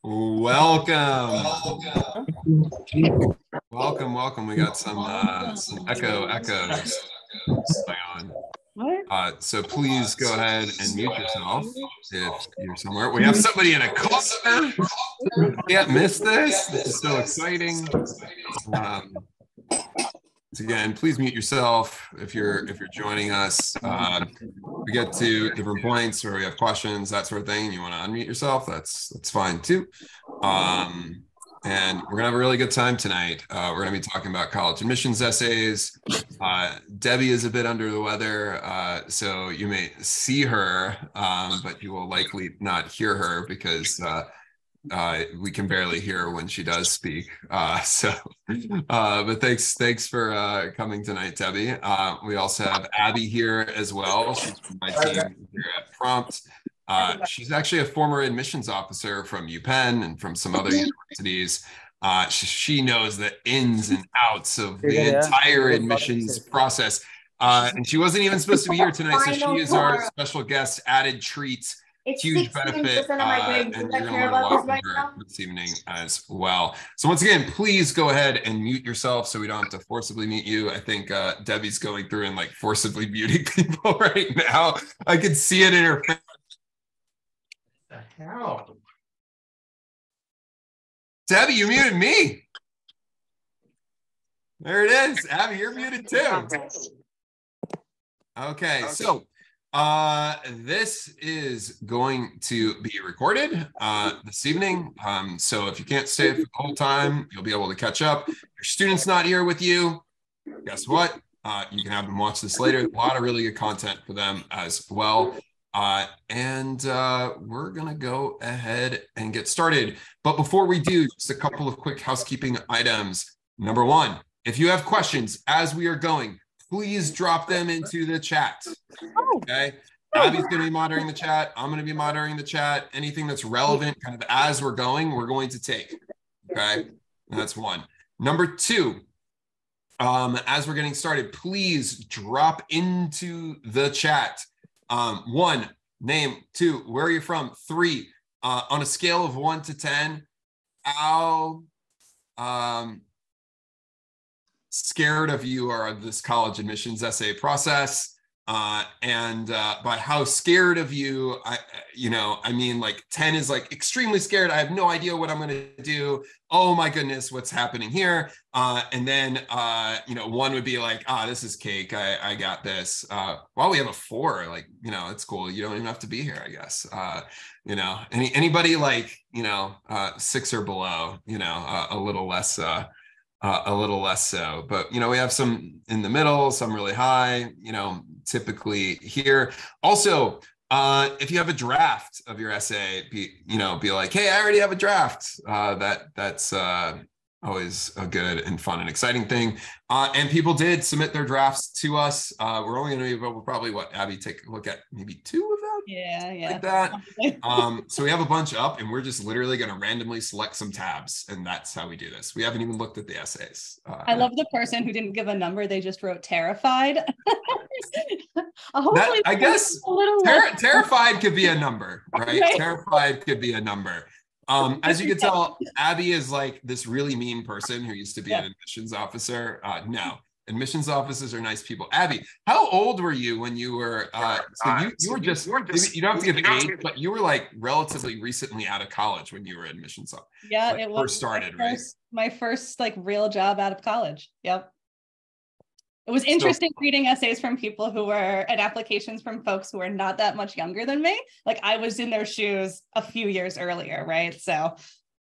Welcome. Welcome. We got some echoes going on. So please go ahead and mute yourself if you're somewhere. We have somebody in a car. Can't miss this. This is so exciting. Again, please mute yourself if you're joining us. We get to different points where we have questions, that sort of thing. You want to unmute yourself, that's fine too. And we're gonna have a really good time tonight. We're gonna be talking about college admissions essays. Debbie is a bit under the weather, so you may see her, but you will likely not hear her because we can barely hear her when she does speak. But thanks for coming tonight, Debbie. We also have Abby here as well. She's from my team here at Prompt. She's actually a former admissions officer from UPenn and from some other universities. She knows the ins and outs of the entire admissions process. And she wasn't even supposed to be here tonight, so she is our special guest, added treat. Huge benefit, and you're going to learn a lot from her this evening as well. So once again, please go ahead and mute yourself so we don't have to forcibly mute you. I think Debbie's going through and like forcibly muting people right now. I can see it in her face. What the hell? Debbie, you muted me. There it is. Abby, you're muted too. Okay, so this is going to be recorded this evening. So if you can't stay for the whole time, you'll be able to catch up. If your student's not here with you, guess what? You can have them watch this later. A lot of really good content for them as well. And we're going to go ahead and get started. But before we do, just a couple of quick housekeeping items. Number one, if you have questions as we are going, please drop them into the chat. Okay. Abby's going to be monitoring the chat. I'm going to be monitoring the chat. Anything that's relevant kind of as we're going to take. Okay. And that's one. Number two, as we're getting started, please drop into the chat. One, name. Two, where are you from? Three, on a scale of 1 to 10, how scared of you are of this college admissions essay process, and by how scared of you, I mean like 10 is like extremely scared. I have no idea what I'm going to do. Oh my goodness, what's happening here? And then 1 would be like, this is cake. I got this. While we have a 4, like, it's cool. You don't even have to be here, I guess. Anybody like, 6 or below, a little less so, but we have some in the middle, some really high, typically here. Also, if you have a draft of your essay, be like, hey, I already have a draft. That's always a good and fun and exciting thing. And people did submit their drafts to us. We're only going to be able to probably, Abby, take a look at maybe 2 of them? Yeah. Like that. So we have a bunch up, and we're just literally going to randomly select some tabs, and that's how we do this. We haven't even looked at the essays. I love the person who didn't give a number. They just wrote terrified. I guess terrified could be a number, right? Okay. Terrified could be a number. As you can tell, Abby is like this really mean person who used to be an admissions officer. No, admissions officers are nice people. Abby, how old were you when you were, you were just, you don't have to give age, but you were like relatively recently out of college when you were admissions officer. Yeah, like, it was first started, right? My first like real job out of college. Yep. It was interesting reading essays from people who were, and applications from folks who were not that much younger than me. Like I was in their shoes a few years earlier, right? So.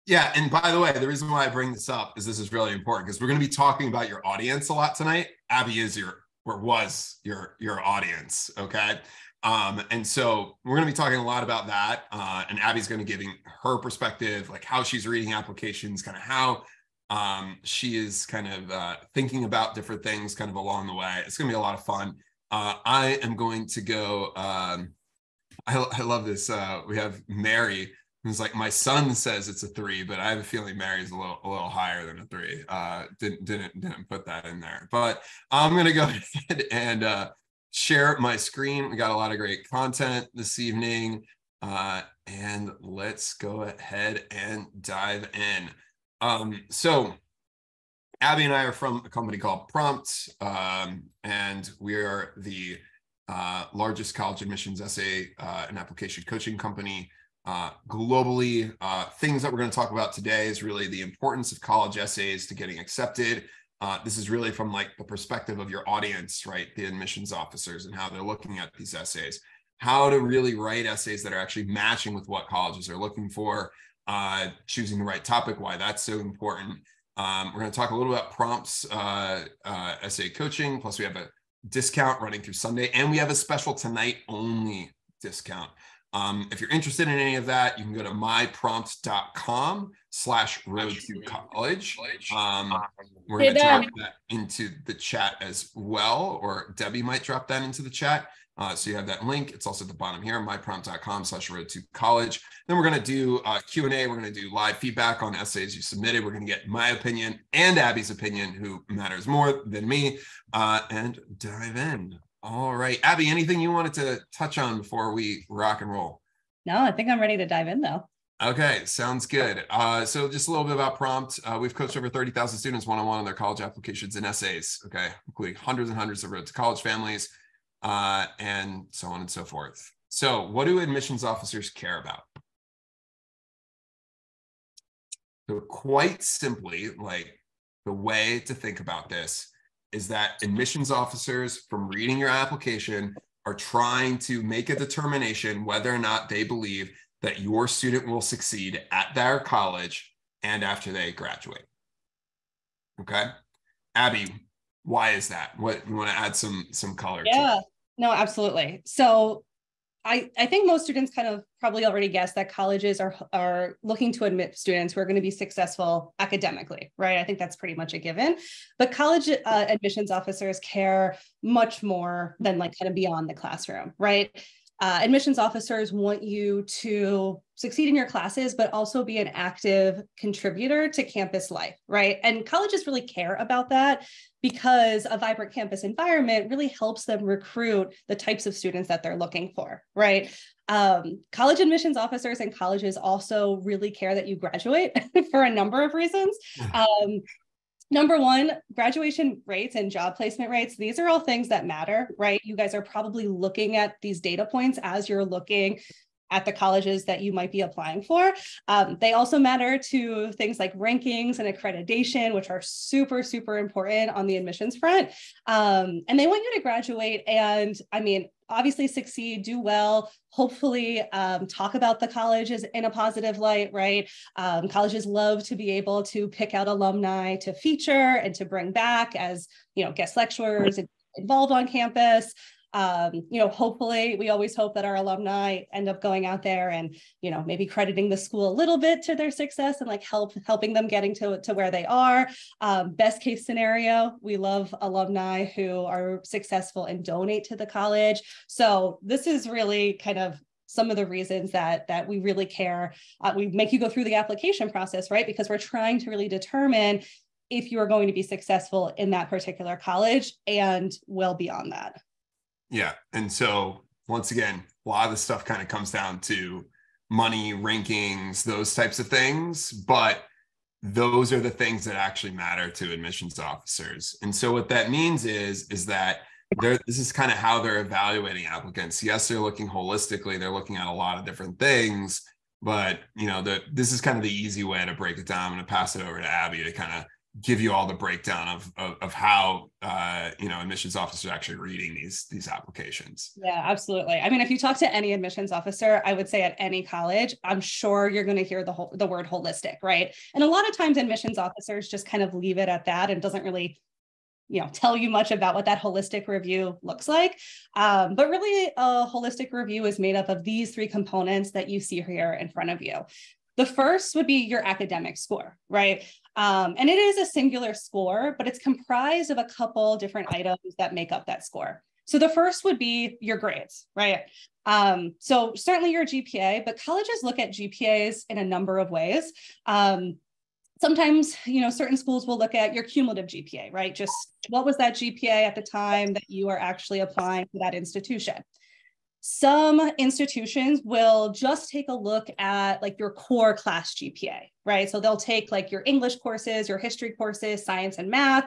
Yeah, and by the way, the reason why I bring this up is this is really important because we're going to be talking about your audience a lot tonight. Abby is was your audience, okay? And so we're going to be talking a lot about that, and Abby's going to be giving her perspective, like how she's reading applications, kind of how she is kind of thinking about different things kind of along the way. It's going to be a lot of fun. I am going to go, I love this. We have Mary, who's like, my son says it's a 3, but I have a feeling Mary's a little higher than a 3. Didn't put that in there, but I'm going to go ahead and share my screen. We got a lot of great content this evening. And let's go ahead and dive in. So Abby and I are from a company called Prompt, and we are the largest college admissions essay and application coaching company globally. Things that we're going to talk about today is really the importance of college essays to getting accepted. This is really from like the perspective of your audience, right? The admissions officers and how they're looking at these essays, how to really write essays that are actually matching with what colleges are looking for, choosing the right topic, why that's so important. We're going to talk a little about Prompt's essay coaching, plus we have a discount running through Sunday, and we have a special tonight only discount. If you're interested in any of that, you can go to myprompt.com/road2college. We're going to drop that into the chat as well, or Debbie might drop that into the chat. So you have that link. It's also at the bottom here, myprompt.com/road2college. Then we're going to do Q&A. We're going to do live feedback on essays you submitted. We're going to get my opinion and Abby's opinion, who matters more than me, and dive in. All right, Abby, anything you wanted to touch on before we rock and roll? No, I think I'm ready to dive in though. Okay, sounds good. So just a little bit about Prompt. We've coached over 30,000 students one-on-one on their college applications and essays, okay, including hundreds and hundreds of road to college families, and so on and so forth. So what do admissions officers care about? So quite simply, like the way to think about this is that admissions officers, from reading your application, are trying to make a determination whether or not they believe that your student will succeed at their college and after they graduate. Okay, Abby, why is that? What you want to add some color to? Yeah, no, absolutely. So I think most students kind of probably already guessed that colleges are looking to admit students who are going to be successful academically, right? I think that's pretty much a given. But college admissions officers care much more than like kind of beyond the classroom, right? Admissions officers want you to succeed in your classes, but also be an active contributor to campus life, right? And colleges really care about that because a vibrant campus environment really helps them recruit the types of students that they're looking for, right? College admissions officers and colleges also really care that you graduate for a number of reasons. Number one, graduation rates and job placement rates, these are all things that matter, right? You guys are probably looking at these data points as you're looking at the colleges that you might be applying for. They also matter to things like rankings and accreditation, which are super, super important on the admissions front. And they want you to graduate and, I mean, obviously succeed, do well, hopefully talk about the colleges in a positive light, right? Colleges love to be able to pick out alumni to feature and to bring back as, you know, guest lecturers involved on campus. You know, hopefully we always hope that our alumni end up going out there and, you know, maybe crediting the school a little bit to their success and like helping them getting to where they are. Best case scenario, we love alumni who are successful and donate to the college. So this is really kind of some of the reasons that we really care. We make you go through the application process, right? Because we're trying to really determine if you are going to be successful in that particular college and well beyond that. Yeah. And so once again, a lot of this stuff kind of comes down to money, rankings, those types of things, but those are the things that actually matter to admissions officers. And so what that means is that this is kind of how they're evaluating applicants. Yes, they're looking holistically, they're looking at a lot of different things, but you know, this is kind of the easy way to break it down. I'm going to pass it over to Abby to kind of give you all the breakdown of how you know, admissions officers are actually reading these applications. Yeah, absolutely. I mean, if you talk to any admissions officer, I would say at any college, I'm sure you're going to hear the word holistic, right? And a lot of times admissions officers just kind of leave it at that and doesn't really, you know, tell you much about what that holistic review looks like. But really a holistic review is made up of these three components that you see here in front of you. The first would be your academic score, right? And it is a singular score, but it's comprised of a couple different items that make up that score. So the first would be your grades, right? So certainly your GPA, but colleges look at GPAs in a number of ways. Sometimes, you know, certain schools will look at your cumulative GPA, right? Just what was that GPA at the time that you are actually applying for that institution? Some institutions will just take a look at like your core class GPA, right? So they'll take like your English courses, your history courses, science and math,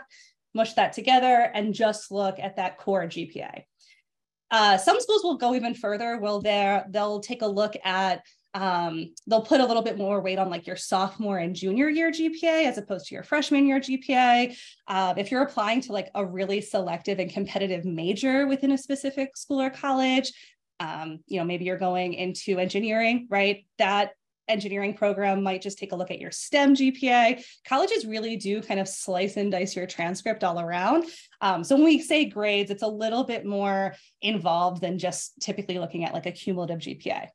mush that together and just look at that core GPA. Some schools will go even further. They'll take a look at, they'll put a little bit more weight on like your sophomore and junior year GPA as opposed to your freshman year GPA. If you're applying to like a really selective and competitive major within a specific school or college, maybe you're going into engineering, right? That engineering program might just take a look at your STEM GPA. Colleges really do kind of slice and dice your transcript all around. So when we say grades, it's a little bit more involved than just typically looking at like a cumulative GPA.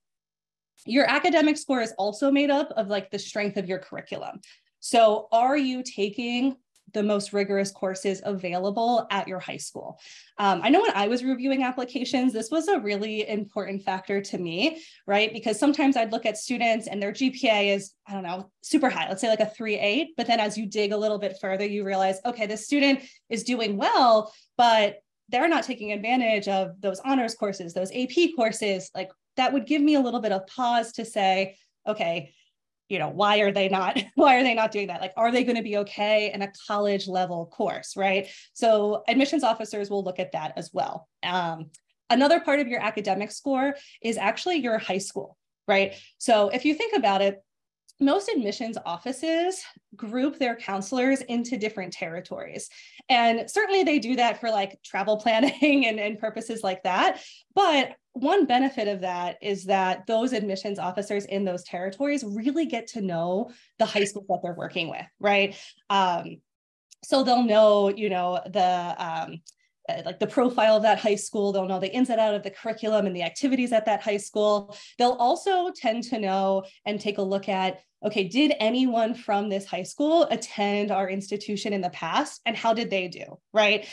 Your academic score is also made up of like the strength of your curriculum. So are you taking the most rigorous courses available at your high school? I know when I was reviewing applications, this was a really important factor to me, right? Because sometimes I'd look at students and their GPA is, I don't know, super high, let's say like a 3.8, but then as you dig a little bit further, you realize, okay, this student is doing well, but they're not taking advantage of those honors courses, those AP courses. Like that would give me a little bit of pause to say, okay, why are they not doing that? Like, are they going to be okay in a college level course, right? So admissions officers will look at that as well. Another part of your academic score is actually your high school, right? So if you think about it, most admissions offices group their counselors into different territories. And certainly they do that for like travel planning and purposes like that. But one benefit of that is that those admissions officers in those territories really get to know the high schools that they're working with, right? So they'll know, like the profile of that high school. They'll know the ins and outs of the curriculum and the activities at that high school. They'll also tend to know and take a look at, okay, did anyone from this high school attend our institution in the past and how did they do, right?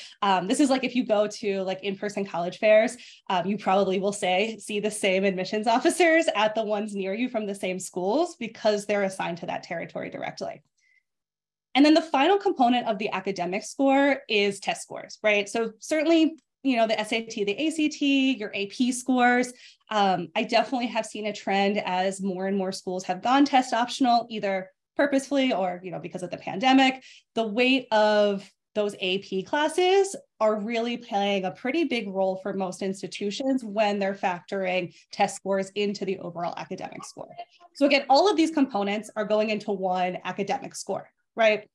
This is like if you go to like in-person college fairs, you probably will see the same admissions officers at the ones near you from the same schools because they're assigned to that territory directly. And then the final component of the academic score is test scores, right? So certainly, the SAT, the ACT, your AP scores. I definitely have seen a trend as more and more schools have gone test optional, either purposefully or, because of the pandemic. The weight of those AP classes are really playing a pretty big role for most institutions when they're factoring test scores into the overall academic score. So again, all of these components are going into one academic score. Right.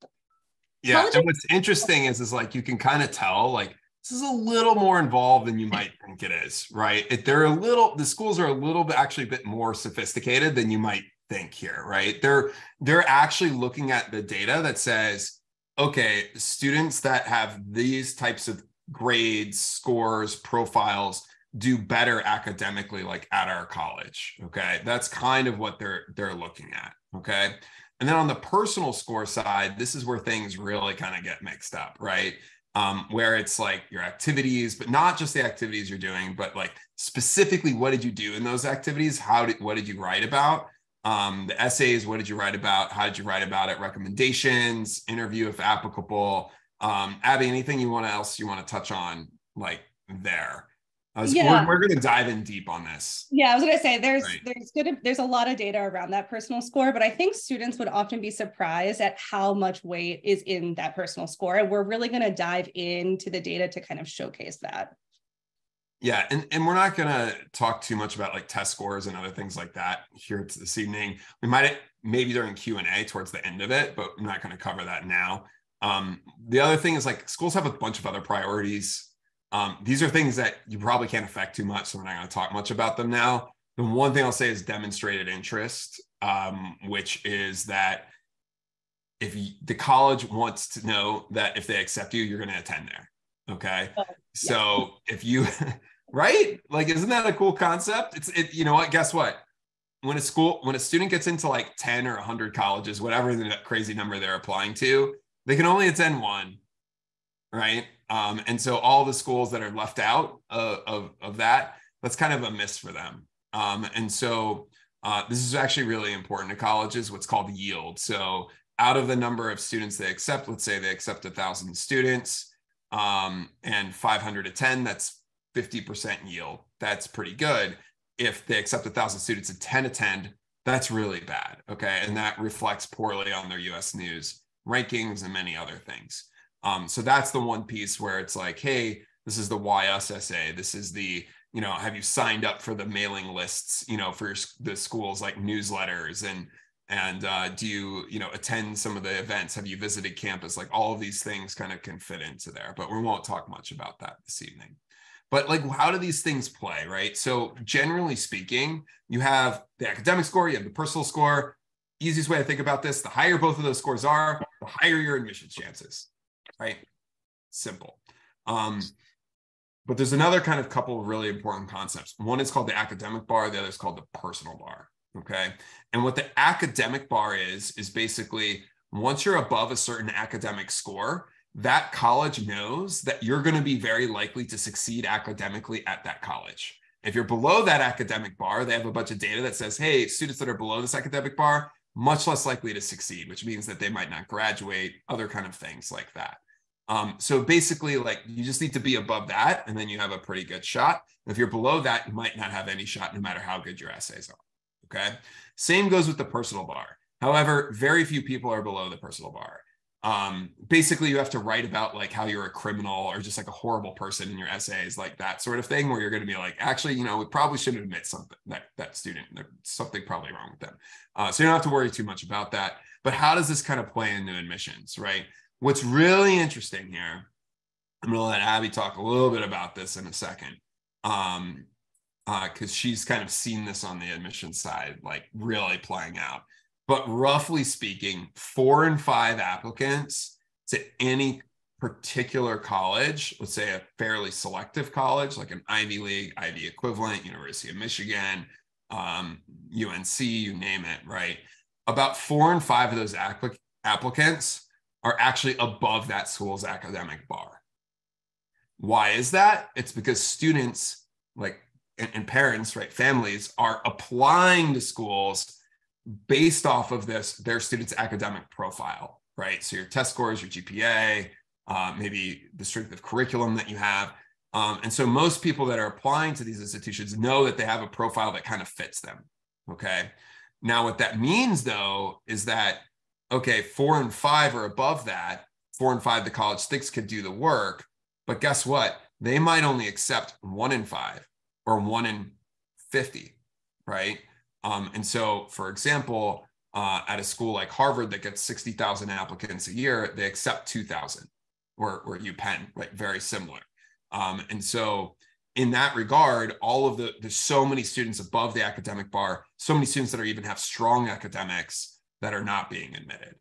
Yeah. Colleges, and what's interesting is like you can kind of tell like this is a little more involved than you might think it is, right? The schools are a little bit actually a bit more sophisticated than you might think here, right? They're actually looking at the data that says, okay, students that have these types of grades, scores, profiles do better academically, like at our college. Okay. That's kind of what they're looking at. Okay. And then on the personal score side, this is where things really kind of get mixed up, right? Where it's like your activities, but not just the activities you're doing, but like specifically, what did you do in those activities? What did you write about? The essays, what did you write about? How did you write about it? Recommendations, interview if applicable. Abby, anything else you want to touch on like there? We're going to dive in deep on this. Yeah, I was going to say there's a lot of data around that personal score, but I think students would often be surprised at how much weight is in that personal score. And we're really going to dive into the data to kind of showcase that. Yeah, and we're not going to talk too much about like test scores and other things like that here this evening. We might maybe during Q&A towards the end of it, but I'm not going to cover that now. The other thing is like schools have a bunch of other priorities. These are things that you probably can't affect too much, so we're not going to talk much about them now. The one thing I'll say is demonstrated interest, which is that if the college wants to know that if they accept you, you're going to attend there. Okay. Oh, yeah. So if you, right? Like, isn't that a cool concept? You know what, guess what? When a student gets into like 10 or 100 colleges, whatever the crazy number they're applying to, they can only attend one. Right. And so all the schools that are left out of that's kind of a miss for them. And so this is actually really important to colleges, what's called yield. So out of the number of students they accept, let's say they accept 1,000 students and 500 attend, that's 50% yield, that's pretty good. If they accept 1,000 students and 10 attend, that's really bad. Okay. And that reflects poorly on their US News rankings and many other things. So that's the one piece where it's like, hey, this is the YSSA. This is the, have you signed up for the mailing lists, for the schools like newsletters, and do you, attend some of the events? Have you visited campus? Like all of these things kind of can fit into there, but we won't talk much about that this evening. But like, how do these things play, right? So generally speaking, you have the academic score, you have the personal score. Easiest way to think about this, the higher both of those scores are, the higher your admission chances, right? Simple. But there's another kind of couple of really important concepts. One is called the academic bar, the other is called the personal bar, okay? And what the academic bar is basically once you're above a certain academic score, that college knows that you're going to be very likely to succeed academically at that college. If you're below that academic bar, they have a bunch of data that says, hey, students that are below this academic bar, much less likely to succeed, which means that they might not graduate, other kind of things like that. So basically, like, you just need to be above that, and then you have a pretty good shot. If you're below that, you might not have any shot, no matter how good your essays are. Okay. Same goes with the personal bar. However, very few people are below the personal bar. Basically, you have to write about like how you're a criminal or just like a horrible person in your essays, like that sort of thing, where you're going to be like, actually, we probably shouldn't admit something that student, there's something probably wrong with them. So you don't have to worry too much about that. But how does this kind of play into admissions, right? What's really interesting here, I'm going to let Abby talk a little bit about this in a second, because she's kind of seen this on the admissions side, like really playing out. But roughly speaking, 4 and 5 applicants to any particular college, let's say a fairly selective college, like an Ivy League, Ivy equivalent, University of Michigan, UNC, you name it, right? About 4 and 5 of those applicants are actually above that school's academic bar. Why is that? It's because students, like, and parents, right, families are applying to schools based off of their students' academic profile, right? So your test scores, your GPA, maybe the strength of curriculum that you have. And so most people that are applying to these institutions know that they have a profile that kind of fits them, okay? Now, what that means, though, is that, okay, 4 and 5 are above that. 4 and 5, the college thinks could do the work, but guess what? They might only accept 1 in 5 or 1 in 50, right? And so, for example, at a school like Harvard that gets 60,000 applicants a year, they accept 2,000, or UPenn, right? Very similar. And so in that regard, all of there's so many students above the academic bar, so many students that are even have strong academics that are not being admitted.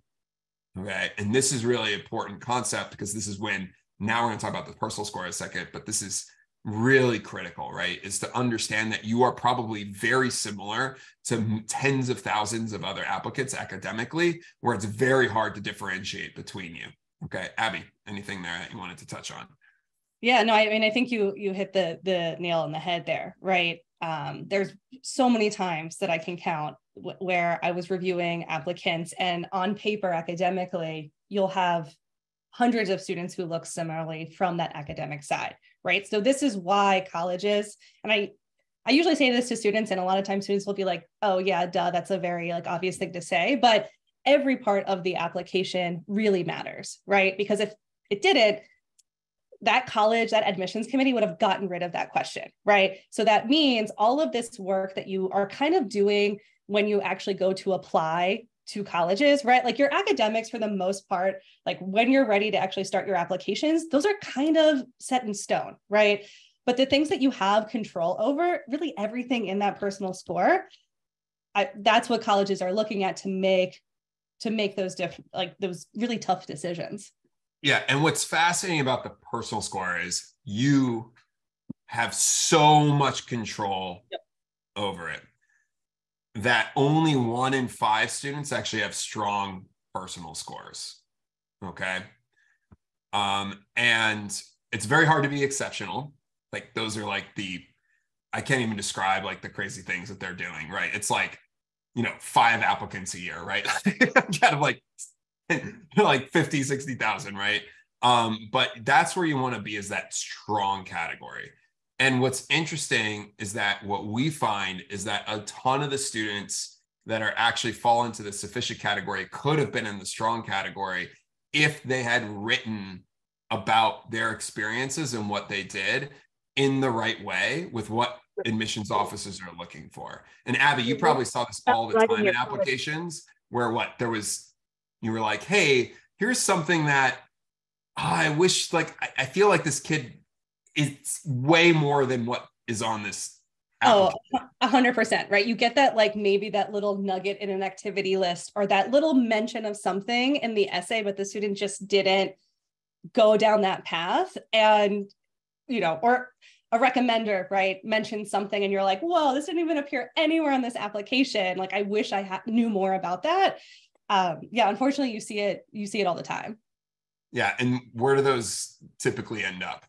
Okay. And this is really important concept, because this is when, now we're going to talk about the personal score in a second, but this is really critical, right? Is to understand that you are probably very similar to tens of thousands of other applicants academically, where it's very hard to differentiate between you. Okay, Abby, anything there that you wanted to touch on? Yeah, no, I mean, I think you hit the nail on the head there, right? There's so many times that I can count where I was reviewing applicants, and on paper, academically, you'll have hundreds of students who look similarly from that academic side, right? So this is why colleges, and I usually say this to students, and a lot of times students will be like, oh yeah, duh, that's a very like obvious thing to say, but every part of the application really matters, right? Because if it didn't, that college, that admissions committee would have gotten rid of that question, right? So that means all of this work that you are kind of doing when you actually go to apply to colleges, right? Like your academics, for the most part, like when you're ready to actually start your applications, those are kind of set in stone, right? But the things that you have control over, really everything in that personal score, that's what colleges are looking at to make those those really tough decisions. Yeah, and what's fascinating about the personal score is you have so much control over it that only 1 in 5 students actually have strong personal scores. Okay. And it's very hard to be exceptional. Like those are like I can't even describe like the crazy things that they're doing, right? It's like, 5 applicants a year, right? Kind of like 50, 60,000, right? But that's where you want to be, is that strong category. And what's interesting is that what we find is that a ton of the students that are actually fall into the sufficient category could have been in the strong category if they had written about their experiences and what they did in the right way with what admissions officers are looking for. And Abby, you probably saw this all the time in applications where you were like, hey, here's something that I wish, like, I feel like this kid is way more than what is on this application. 100%, right? You get that, like maybe that little nugget in an activity list or that little mention of something in the essay, but the student just didn't go down that path. And, or a recommender, right, mentioned something and you're like, whoa, this didn't even appear anywhere on this application. Like, I wish I knew more about that. Unfortunately, you see it all the time. Yeah. And where do those typically end up?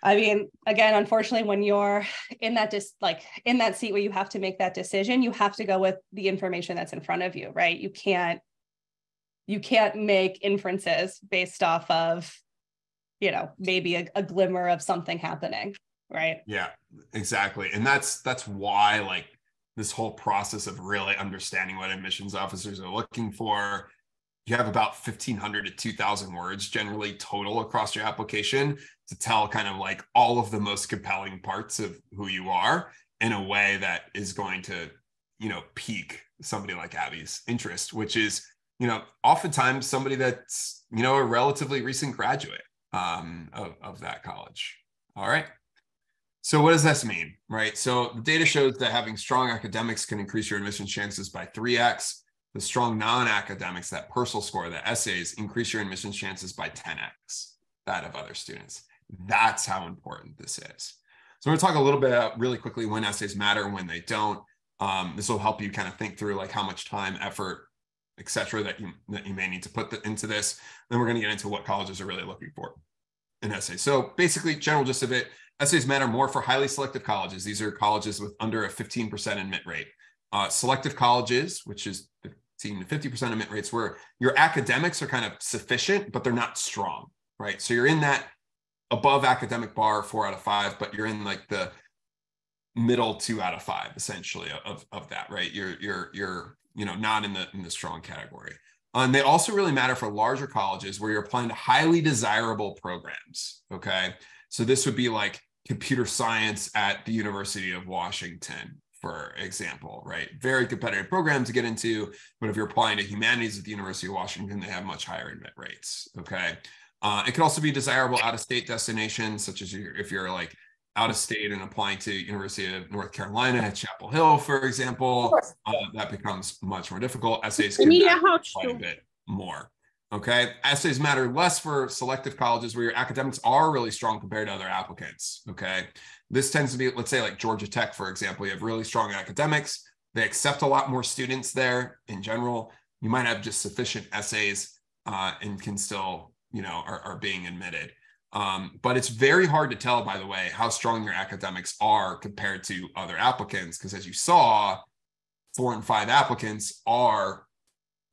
I mean, again, unfortunately, when you're in that in that seat where you have to make that decision, you have to go with the information that's in front of you, right? You can't make inferences based off of, maybe a glimmer of something happening, right? Yeah, exactly. And that's why, like, this whole process of really understanding what admissions officers are looking for, you have about 1,500 to 2,000 words generally total across your application to tell kind of like all of the most compelling parts of who you are in a way that is going to, pique somebody like Abby's interest, which is, oftentimes somebody that's, a relatively recent graduate of that college. All right. So what does this mean, right? So the data shows that having strong academics can increase your admission chances by 3x. The strong non-academics, that Purcell score, the essays, increase your admissions chances by 10x that of other students. That's how important this is. So we're going to talk a little bit about really quickly when essays matter and when they don't. This will help you kind of think through like how much time, effort, et cetera, that you may need to put into this. Then we're going to get into what colleges are really looking for in essays. So basically, general gist of it, essays matter more for highly selective colleges. These are colleges with under a 15% admit rate. Selective colleges, which is 15 to 50% admit rates, where your academics are kind of sufficient, but they're not strong, right? So you're in that above academic bar, 4 out of 5, but you're in like the middle 2 out of 5, essentially, of that, right? You're not in the strong category. And they also really matter for larger colleges where you're applying to highly desirable programs, okay? So this would be like computer science at the University of Washington, for example, right? Very competitive program to get into, but if you're applying to humanities at the University of Washington, they have much higher admit rates, okay? It could also be desirable out-of-state destinations, such as if you're like out of state and applying to University of North Carolina at Chapel Hill, for example, that becomes much more difficult. Essays can matter quite a bit more. Okay, essays matter less for selective colleges where your academics are really strong compared to other applicants. Okay, this tends to be, let's say, like Georgia Tech, for example. You have really strong academics. They accept a lot more students there in general. You might have just sufficient essays and can still, are being admitted. But it's very hard to tell, by the way, how strong your academics are compared to other applicants, because as you saw, 4 and 5 applicants are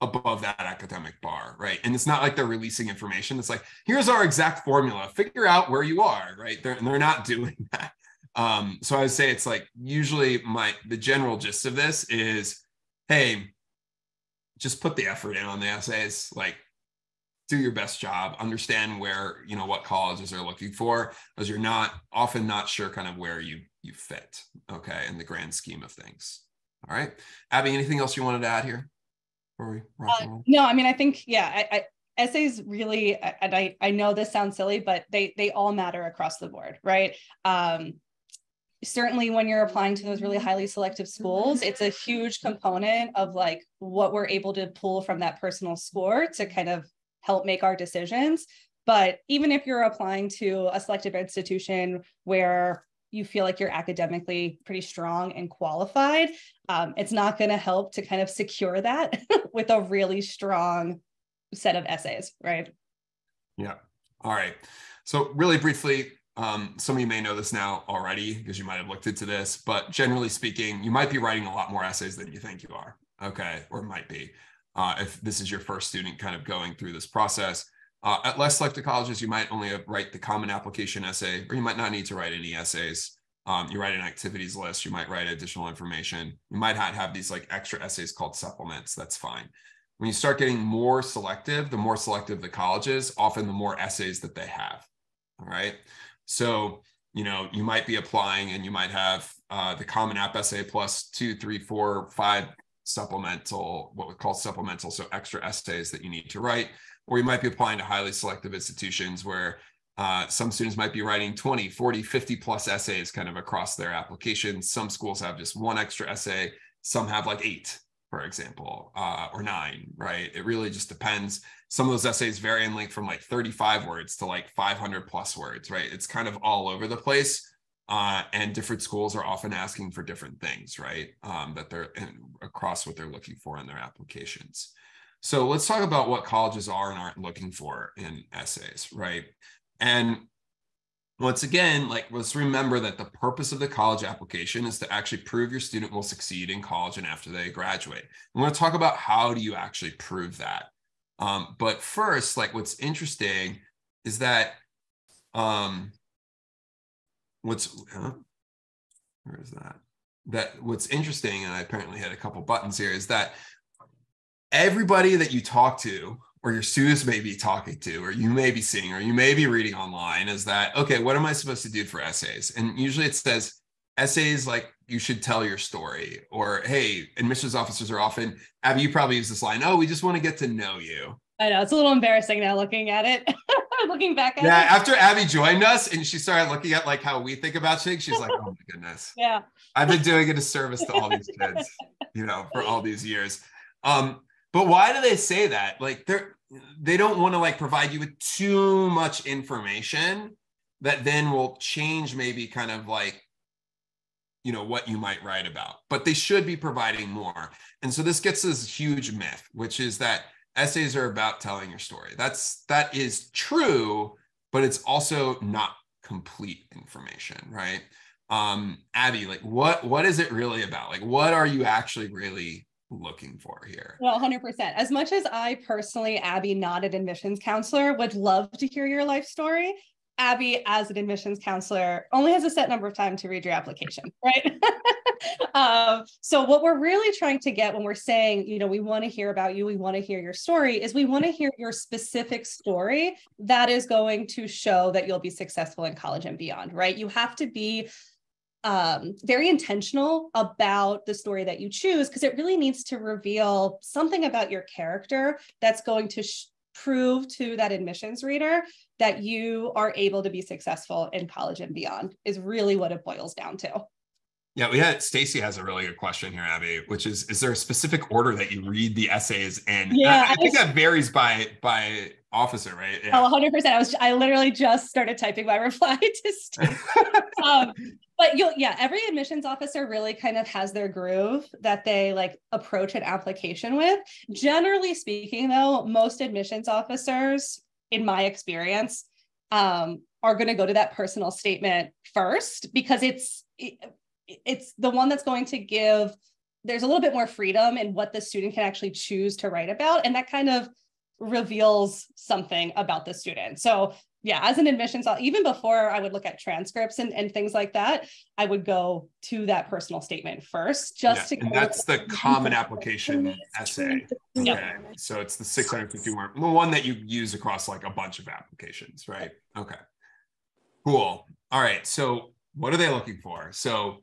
above that academic bar, right? And it's not like they're releasing information. It's like, here's our exact formula, figure out where you are, right? They're not doing that. So I would say it's like, usually the general gist of this is, hey, just put the effort in on the essays, like do your best job, understand where, what colleges are looking for, because you're often not sure kind of where you fit, okay, in the grand scheme of things. All right. Abby, anything else you wanted to add here? No, I mean, I think, essays really, and I know this sounds silly, but they all matter across the board, right? Certainly when you're applying to those really highly selective schools, it's a huge component of like what we're able to pull from that personal score to kind of help make our decisions. But even if you're applying to a selective institution where you feel like you're academically pretty strong and qualified, it's not going to help to kind of secure that with a really strong set of essays, right? Yeah. All right. So really briefly, some of you may know this now already because you might have looked into this, but generally speaking, you might be writing a lot more essays than you think you are, okay? Or might be, if this is your first student kind of going through this process. At less selected colleges, you might only write the common application essay, or you might not need to write any essays. You write an activities list, you might write additional information. You might have these like extra essays called supplements. That's fine. When you start getting more selective, the more selective the college is, often the more essays that they have. All right. So, you know, you might be applying and you might have the Common App essay plus 2, 3, 4, 5 supplemental, what we call supplemental, so extra essays that you need to write. Or you might be applying to highly selective institutions where some students might be writing 20, 40, 50 plus essays kind of across their applications. Some schools have just 1 extra essay. Some have like 8, for example, or 9, right? It really just depends. Some of those essays vary in length from like 35 words to like 500 plus words, right? It's kind of all over the place. And different schools are often asking for different things, right? That they're across what they're looking for in their applications. So let's talk about what colleges are and aren't looking for in essays, right? And once again, like, let's remember that the purpose of the college application is to actually prove your student will succeed in college and after they graduate. I'm going to talk about how do you actually prove that. But first, like, what's interesting is that where is that? That what's interesting, and I apparently hit a couple buttons here, is that everybody that you talk to, or your students may be talking to, or you may be seeing, or you may be reading online, is that, okay, what am I supposed to do for essays? And usually it says essays like you should tell your story, or, hey, admissions officers are often, Abby, you probably use this line, oh, we just want to get to know you. I know, it's a little embarrassing now looking at it, looking back at it. Yeah, after Abby joined us and she started looking at like how we think about things, she's like, oh my goodness. Yeah. I've been doing a disservice to all these kids, you know, for all these years. But why do they say that? Like they don't want to like provide you with too much information that then will change maybe kind of like, you know, what you might write about, but they should be providing more. And so this gets this huge myth, which is that essays are about telling your story. That is true, but it's also not complete information, right? Abby, like what is it really about? Like, what are you actually really looking for here? Well, 100%. As much as I personally, Abby, not an admissions counselor, would love to hear your life story, Abby, as an admissions counselor, only has a set number of time to read your application, right? So what we're really trying to get when we're saying, you know, we want to hear about you, we want to hear your story, is we want to hear your specific story that is going to show that you'll be successful in college and beyond, right? You have to be very intentional about the story that you choose, because it really needs to reveal something about your character that's going to prove to that admissions reader that you are able to be successful in college and beyond, is really what it boils down to. Yeah, Stacy has a really good question here, Abby, which is there a specific order that you read the essays in? Yeah, I think that varies by officer, right? Yeah. Oh, 100%. I literally just started typing my reply to Stacy. But every admissions officer really kind of has their groove that they like approach an application with. Generally speaking, though, most admissions officers, in my experience, are going to go to that personal statement first, because it's the one that's going to give, there's a little bit more freedom in what the student can actually choose to write about. And that kind of reveals something about the student. So yeah, as an admissions, even before I would look at transcripts and things like that, I would go to that personal statement first, just to. And that's the common application essay. Okay. Yep. So it's the 650 word, the one that you use across like a bunch of applications, right? Okay. Cool. All right. So what are they looking for? So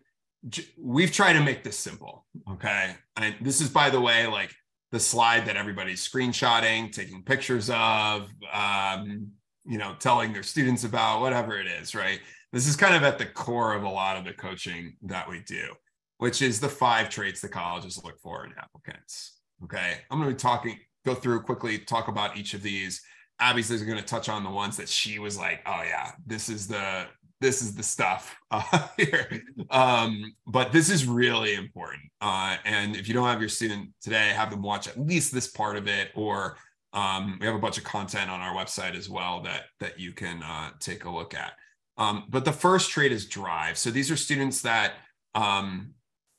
we've tried to make this simple. Okay. And this is, by the way, like the slide that everybody's screenshotting, taking pictures of, you know, telling their students about, whatever it is, right? This is kind of at the core of a lot of the coaching that we do, which is the 5 traits that colleges look for in applicants. Okay. I'm going to be go through quickly, talk about each of these. Abby's going to touch on the ones that she was like, oh yeah, this is the stuff here. But this is really important. And if you don't have your student today, have them watch at least this part of it, or we have a bunch of content on our website as well that you can take a look at. But the first trait is drive. So these are students that are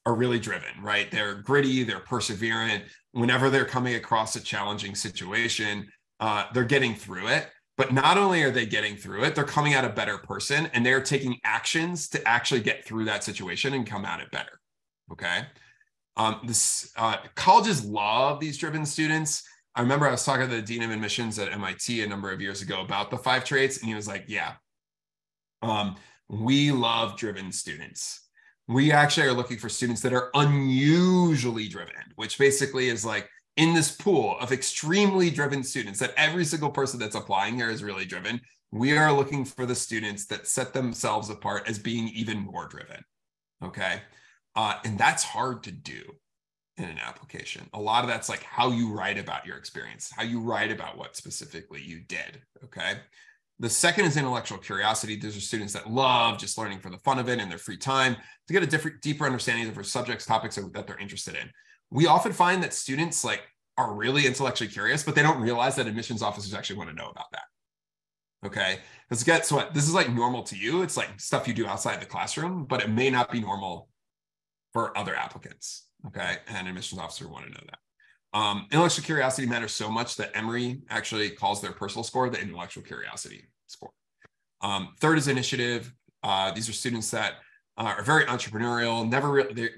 really driven, right? They're gritty, they're perseverant. Whenever they're coming across a challenging situation, they're getting through it. But not only are they getting through it, they're coming out a better person, and they're taking actions to actually get through that situation and come out it better. Okay. Colleges love these driven students. I remember I was talking to the dean of admissions at MIT a number of years ago about the 5 traits, and he was like, yeah, we love driven students. We actually are looking for students that are unusually driven, which basically is like, in this pool of extremely driven students that every single person that's applying here is really driven, we are looking for the students that set themselves apart as being even more driven. Okay. And that's hard to do in an application. A lot of that's like how you write about your experience, how you write about what specifically you did. Okay. The second is intellectual curiosity. These are students that love just learning for the fun of it in their free time to get a deeper understanding of their subjects, topics that they're interested in. We often find that students like are really intellectually curious, but they don't realize that admissions officers actually want to know about that. Okay. Because guess what? This is like normal to you. It's like stuff you do outside the classroom, but it may not be normal for other applicants. Okay. And an admissions officer want to know that. Intellectual curiosity matters so much that Emory actually calls their personal score the intellectual curiosity score. Third is initiative. These are students that are very entrepreneurial, never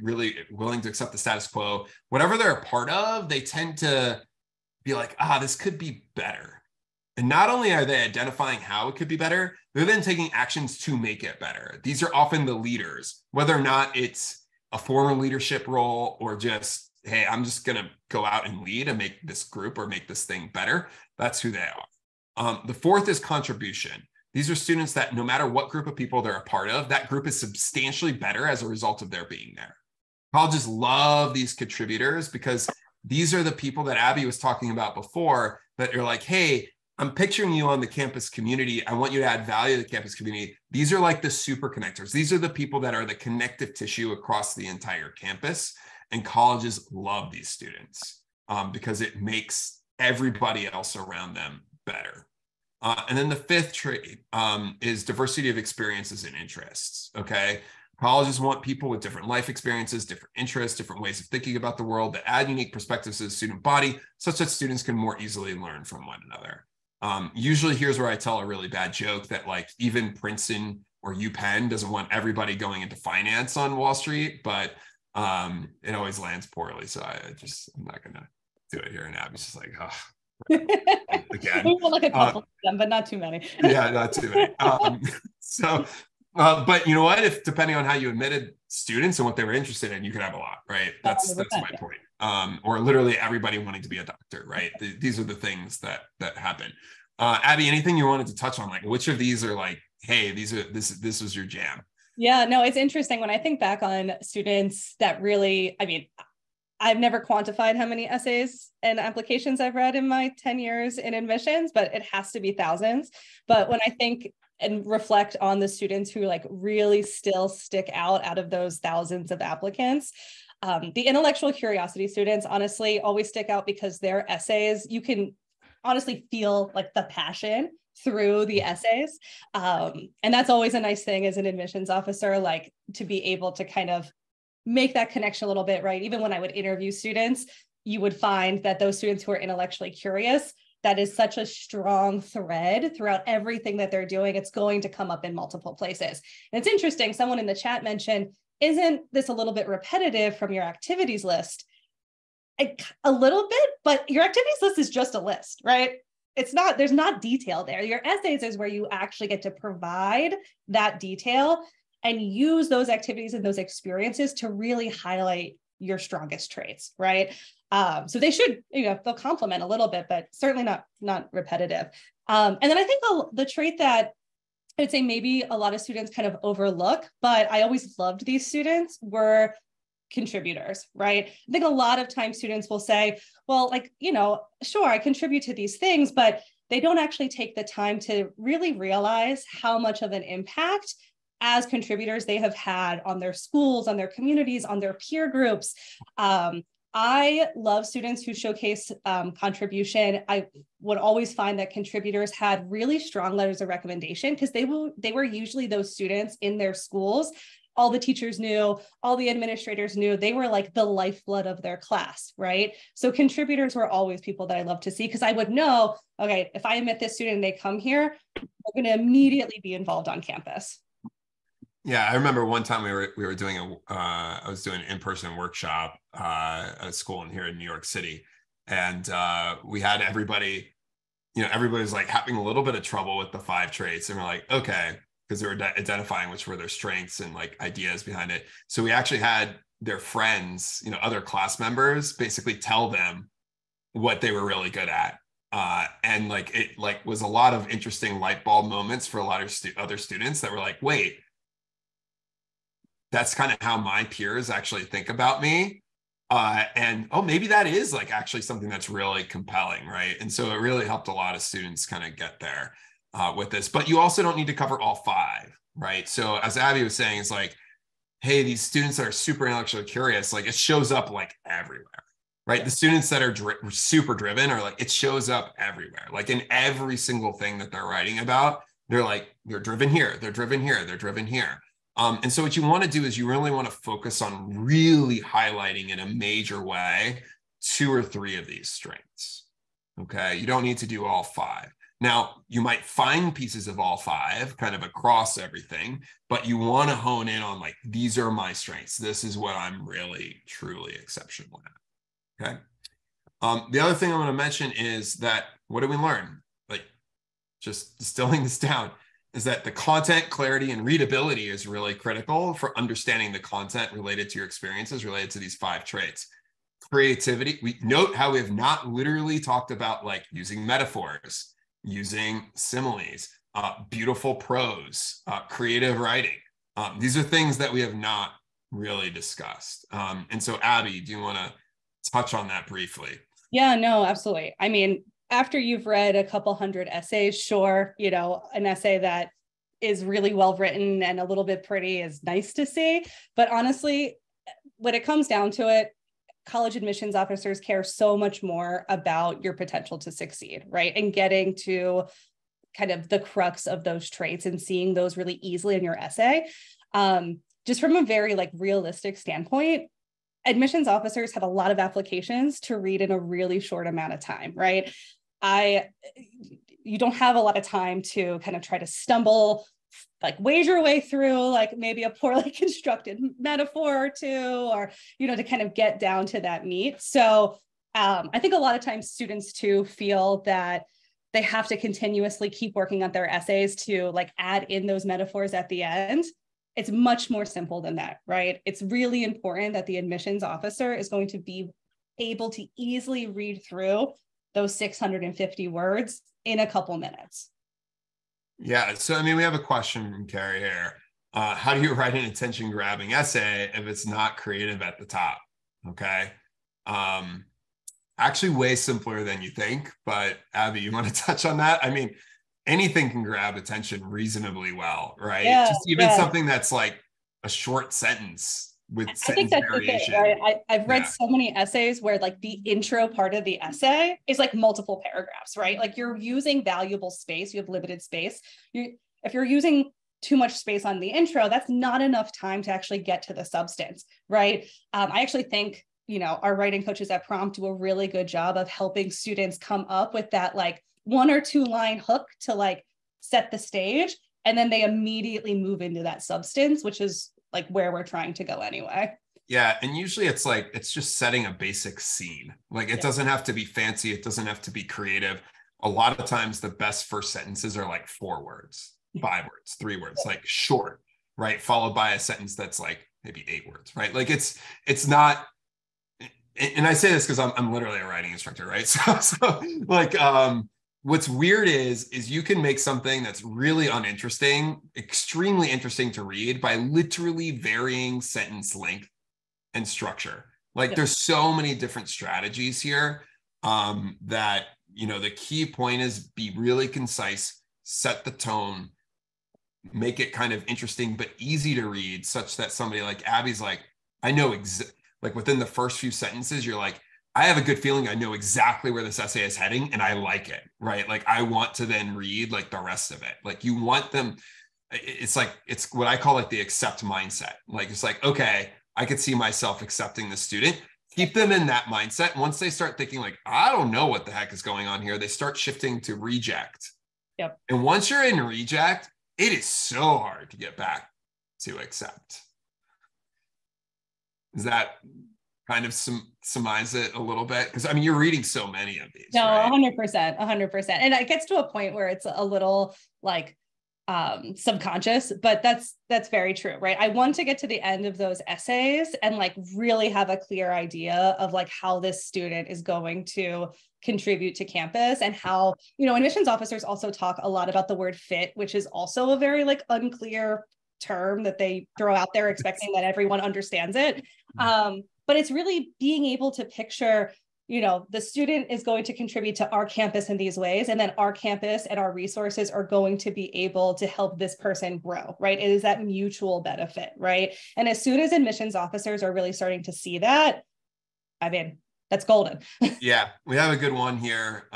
really willing to accept the status quo. Whatever they're a part of, they tend to be like, this could be better. And not only are they identifying how it could be better, they're then taking actions to make it better. These are often the leaders, whether or not it's a formal leadership role or just, hey, I'm just going to go out and lead and make this group or make this thing better. That's who they are. The fourth is contribution. These are students that no matter what group of people they're a part of, that group is substantially better as a result of their being there. Colleges love these contributors because these are the people that Abby was talking about before that are like, hey, I'm picturing you on the campus community. I want you to add value to the campus community. These are like the super connectors. These are the people that are the connective tissue across the entire campus. And colleges love these students because it makes everybody else around them better. And then the fifth trait is diversity of experiences and interests, okay? Colleges want people with different life experiences, different interests, different ways of thinking about the world that add unique perspectives to the student body such that students can more easily learn from one another. Usually here's where I tell a really bad joke that like even Princeton or UPenn doesn't want everybody going into finance on Wall Street, but it always lands poorly. So I'm not going to do it here. And Abby's just like, oh. Again, we want like a couple of them, but not too many. Yeah, not too many. But you know what? If depending on how you admitted students and what they were interested in, you could have a lot, right? That's my point. Or literally everybody wanting to be a doctor, right? These are the things that happen. Abby, anything you wanted to touch on? Like, which of these are like, hey, this was your jam? Yeah, no, it's interesting when I think back on students that really, I mean, I've never quantified how many essays and applications I've read in my 10 years in admissions, but it has to be thousands. But when I think and reflect on the students who like really still stick out of those thousands of applicants, the intellectual curiosity students honestly always stick out because their essays, you can honestly feel like the passion through the essays. And that's always a nice thing as an admissions officer, like to be able to kind of make that connection a little bit, right? Even when I would interview students, you would find that those students who are intellectually curious, that is such a strong thread throughout everything that they're doing. It's going to come up in multiple places. And it's interesting, someone in the chat mentioned, isn't this a little bit repetitive from your activities list? A little bit, but your activities list is just a list, right? It's not, there's not detail there. Your essays is where you actually get to provide that detail and use those activities and those experiences to really highlight your strongest traits, right? So they should, they'll complement a little bit, but certainly not repetitive. And then I think the trait that I'd say maybe a lot of students kind of overlook, but I always loved these students were contributors, right? I think a lot of times students will say, well, like, sure, I contribute to these things, but they don't actually take the time to really realize how much of an impact as contributors they have had on their schools, on their communities, on their peer groups. I love students who showcase contribution. I would always find that contributors had really strong letters of recommendation because they were usually those students in their schools all the teachers knew, all the administrators knew. They were like the lifeblood of their class, right? So contributors were always people that I love to see, because I would know, okay, if I admit this student and they come here, they're going to immediately be involved on campus. Yeah, I remember one time we were doing I was doing an in-person workshop at a school here in New York City, and we had everybody, everybody was like having a little bit of trouble with the 5 traits, and we're like, okay, because they were identifying which were their strengths and like ideas behind it. So we actually had their friends, other class members, basically tell them what they were really good at. And like it like was a lot of interesting light bulb moments for a lot of other students that were like, wait, that's kind of how my peers actually think about me. And maybe that is like actually something that's really compelling, right? And so it really helped a lot of students kind of get there with this. But you also don't need to cover all 5, right? So as Abby was saying, it's like, hey, these students that are super intellectually curious, like it shows up like everywhere, right? The students that are super driven are like, it shows up everywhere, like in every single thing that they're writing about. They're driven here, they're driven here, they're driven here. And so what you want to do is you really want to focus on really highlighting in a major way 2 or 3 of these strengths. Okay, you don't need to do all 5. Now, you might find pieces of all 5 kind of across everything, but you want to hone in on like, these are my strengths. This is what I'm really, truly exceptional at. Okay. The other thing I want to mention is that what do we learn? Like, just distilling this down, is that the content clarity and readability is really critical for understanding the content related to your experiences related to these 5 traits. Creativity, we note how we have not literally talked about like using metaphors, using similes, beautiful prose, creative writing. These are things that we have not really discussed. And so Abby, do you want to touch on that briefly? Yeah, no, absolutely. I mean, after you've read a couple hundred essays, sure, an essay that is really well written and a little bit pretty is nice to see. But honestly, when it comes down to it, college admissions officers care so much more about your potential to succeed, right? And getting to kind of the crux of those traits and seeing those really easily in your essay. Just from a very like realistic standpoint, admissions officers have a lot of applications to read in a really short amount of time, right? You don't have a lot of time to kind of try to stumble, like wade your way through like maybe a poorly constructed metaphor or 2, or, to kind of get down to that meat. So I think a lot of times students too feel that they have to continuously keep working on their essays to like add in those metaphors at the end. It's much more simple than that, right? It's really important that the admissions officer is going to be able to easily read through those 650 words in a couple minutes. Yeah. So, I mean, we have a question from Carrie here. How do you write an attention grabbing essay if it's not creative at the top? Okay. Actually way simpler than you think, but Abby, you want to touch on that? I mean, anything can grab attention reasonably well, right? Yeah, just even something that's like a short sentence with sentence variation. The thing, right? I've read so many essays where like the intro part of the essay is like multiple paragraphs, right? Like you're using valuable space, you have limited space. If you're using too much space on the intro, that's not enough time to actually get to the substance, right? I actually think, our writing coaches at Prompt do a really good job of helping students come up with that like 1 or 2 line hook to like set the stage. And then they immediately move into that substance, which is like where we're trying to go anyway. Yeah. And usually it's just setting a basic scene. Like it doesn't have to be fancy. It doesn't have to be creative. A lot of times the best first sentences are like 4 words, 5 words, 3 words, like short, right? Followed by a sentence that's like maybe 8 words, right? Like it's not, and I say this because I'm literally a writing instructor, right? So like, what's weird is you can make something that's really uninteresting, extremely interesting to read by literally varying sentence length and structure. Like there's so many different strategies here that, the key point is be really concise, set the tone, make it kind of interesting, but easy to read such that somebody like Abby's like, I know like within the first few sentences, you're like, I have a good feeling I know exactly where this essay is heading and I like it, right? Like I want to then read like the rest of it. Like you want them, it's like, it's what I call like the accept mindset. Like, it's like, okay, I could see myself accepting the student. Keep them in that mindset. And once they start thinking like, I don't know what the heck is going on here, they start shifting to reject. Yep. And once you're in reject, it is so hard to get back to accept. Is that kind of surmise it a little bit? Because I mean, you're reading so many of these. No, right? 100%. And it gets to a point where it's a little like subconscious, but that's very true, right? I want to get to the end of those essays and like really have a clear idea of like how this student is going to contribute to campus, and how, you know, admissions officers also talk a lot about the word fit, which is also a very like unclear term that they throw out there expecting that everyone understands it. But it's really being able to picture, you know, the student is going to contribute to our campus in these ways, and then our campus and our resources are going to be able to help this person grow, right? It is that mutual benefit, right? And as soon as admissions officers are really starting to see that, I mean, that's golden. Yeah, we have a good one here.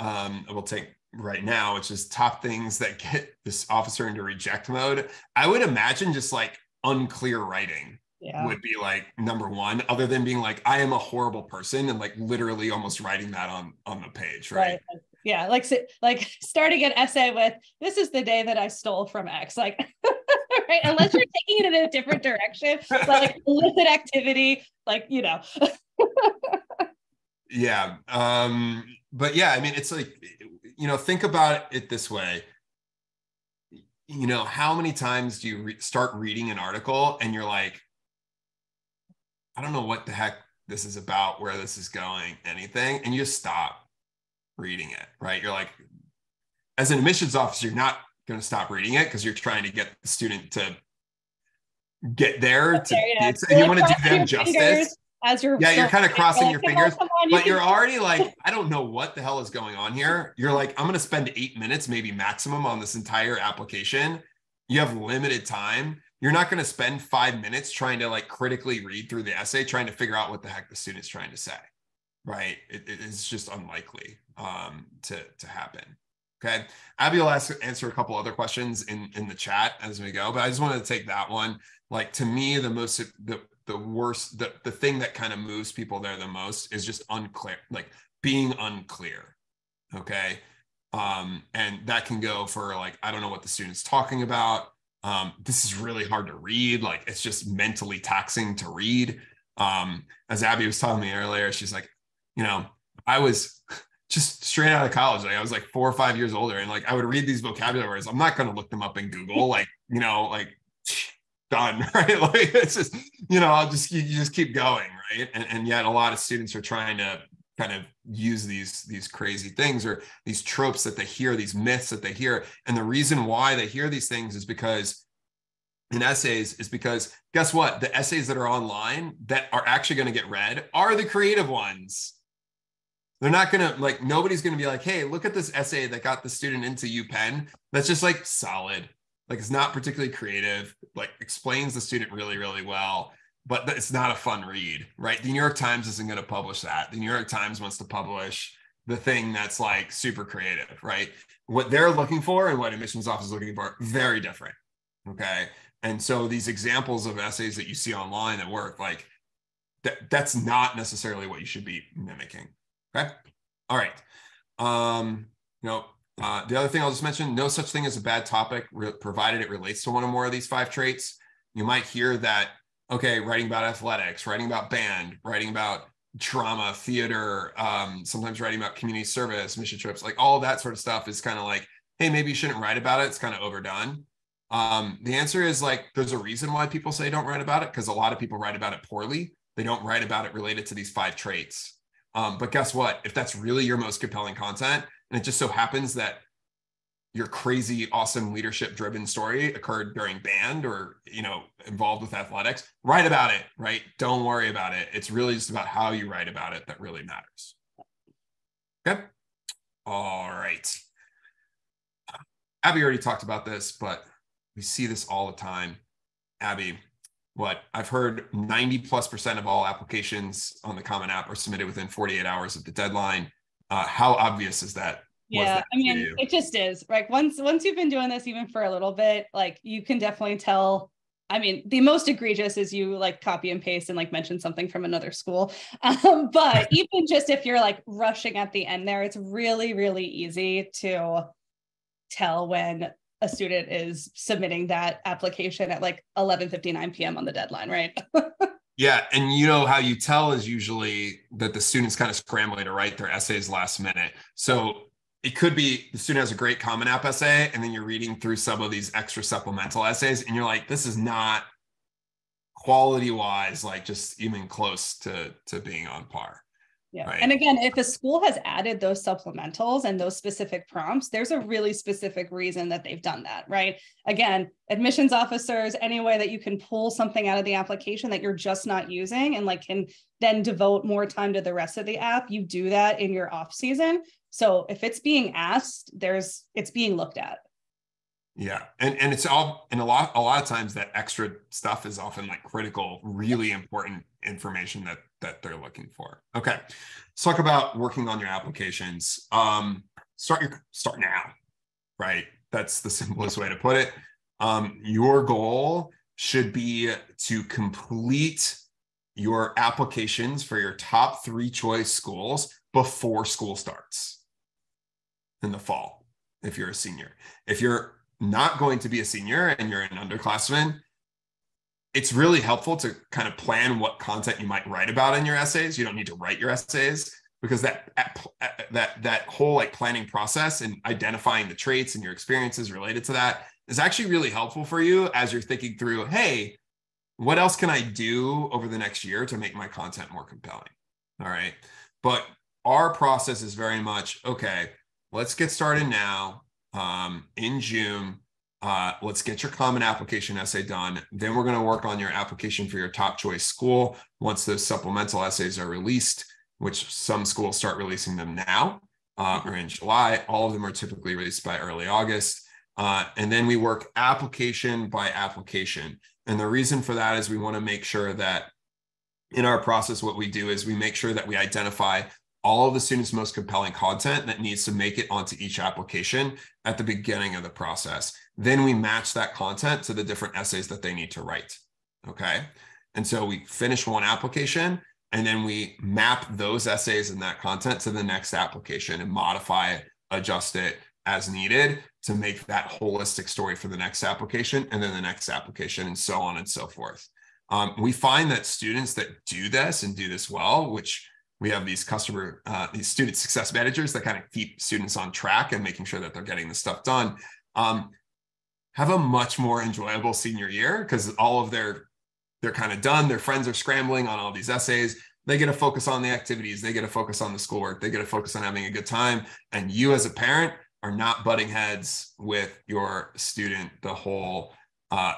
We'll take right now, which is top things that get this officer into reject mode. I would imagine just like unclear writing. Yeah. Would be like number one, other than being like, I am a horrible person, and like literally almost writing that on the page, right? Yeah, like starting an essay with, this is the day that I stole from X, like, right? Unless you're taking it in a different direction, like illicit activity, like, you know. Yeah, but yeah, I mean, it's like, you know, think about it this way. You know, how many times do you start reading an article and you're like, I don't know what the heck this is about, where this is going, anything, and you just stop reading it, right? You're like, as an admissions officer, you're not going to stop reading it because you're trying to get the student to get there. You want to do them justice. As you're kind of crossing your fingers, but you're already like, I don't know what the hell is going on here. You're like, I'm going to spend 8 minutes, maybe maximum, on this entire application. You have limited time. You're not going to spend 5 minutes trying to like critically read through the essay, trying to figure out what the heck the student's trying to say, right? It's just unlikely to happen. Okay. Abby will answer a couple other questions in the chat as we go, but I just wanted to take that one. Like, to me, the worst, the thing that kind of moves people there the most is just unclear, like being unclear. Okay. And that can go for like, I don't know what the student's talking about. This is really hard to read. Like, it's just mentally taxing to read. As Abby was telling me earlier, she's like, you know, I was just straight out of college. Like, I was like 4 or 5 years older, and like, I would read these vocabulary words. I'm not going to look them up in Google. Like, you know, like, done, right? Like, it's just, you know, you just keep going, right? And yet a lot of students are trying to kind of use these crazy things, or these tropes that they hear, these myths that they hear. And the reason why they hear these things is because in essays is because, guess what? The essays that are online that are actually going to get read are the creative ones. They're not going to, like, nobody's going to be like, hey, look at this essay that got the student into UPenn. That's just like solid. Like, it's not particularly creative, like explains the student really, really well, but it's not a fun read, right? The New York Times isn't going to publish that. The New York Times wants to publish the thing that's like super creative, right? What they're looking for and what admissions office is looking for, very different. Okay. And so these examples of essays that you see online that work, like that's not necessarily what you should be mimicking. Okay. All right. The other thing I'll just mention, no such thing as a bad topic, provided it relates to one or more of these 5 traits. You might hear that, okay, writing about athletics, writing about band, writing about drama, theater, sometimes writing about community service, mission trips, like all of that sort of stuff is kind of like, hey, maybe you shouldn't write about it. It's kind of overdone. The answer is like, there's a reason why people say don't write about it, because a lot of people write about it poorly. They don't write about it related to these 5 traits. But guess what? If that's really your most compelling content, and it just so happens that your crazy, awesome leadership driven story occurred during band, or, you know, involved with athletics, write about it, right? Don't worry about it. It's really just about how you write about it that really matters. Okay. All right. Abby already talked about this, but we see this all the time. Abby, what I've heard, 90+% of all applications on the Common App are submitted within 48 hours of the deadline. How obvious is that was Yeah, that I for mean, you? it just is. Like once you've been doing this even for a little bit, like you can definitely tell. I mean, the most egregious is you like copy and paste and like mention something from another school. But even just if you're like rushing at the end there, it's really, really easy to tell when a student is submitting that application at like 11:59 p.m. on the deadline, right? Yeah, and you know how you tell is usually that the student's kind of scrambling to write their essays last minute. So it could be the student has a great Common App essay, and then you're reading through some of these extra supplemental essays, and you're like, this is not quality wise, like just even close to being on par. Yeah. Right. And again, if a school has added those supplementals and those specific prompts, there's a really specific reason that they've done that, right? Again, admissions officers, any way that you can pull something out of the application that you're just not using and like can then devote more time to the rest of the app, you do that in your off season. So if it's being asked, it's being looked at. Yeah. And it's all, and a lot of times that extra stuff is often like critical, really important information that they're looking for. Okay. Let's talk about working on your applications. Start now, right? That's the simplest way to put it. Your goal should be to complete your applications for your top 3 choice schools before school starts in the fall, if you're a senior. If you're not going to be a senior and you're an underclassman, it's really helpful to kind of plan what content you might write about in your essays. You don't need to write your essays because that whole like planning process and identifying the traits and your experiences related to that is actually really helpful for you as you're thinking through, hey, what else can I do over the next year to make my content more compelling? All right. But our process is very much, okay, let's get started now. In June, let's get your common application essay done. Then we're going to work on your application for your top choice school. Once those supplemental essays are released, which some schools start releasing them now or in July, all of them are typically released by early August. And then we work application by application. And the reason for that is we want to make sure that in our process, what we do is we make sure that we identify all of the students' most compelling content that needs to make it onto each application at the beginning of the process. Then we match that content to the different essays that they need to write, okay? And so we finish one application, and then we map those essays and that content to the next application and modify it, adjust it as needed to make that holistic story for the next application and then the next application and so on and so forth. We find that students that do this and do this well, which we have these these student success managers that kind of keep students on track and making sure that they're getting the stuff done, have a much more enjoyable senior year because all of they're kind of done. Their friends are scrambling on all these essays. They get to focus on the activities. They get to focus on the schoolwork. They get to focus on having a good time. And you as a parent are not butting heads with your student the whole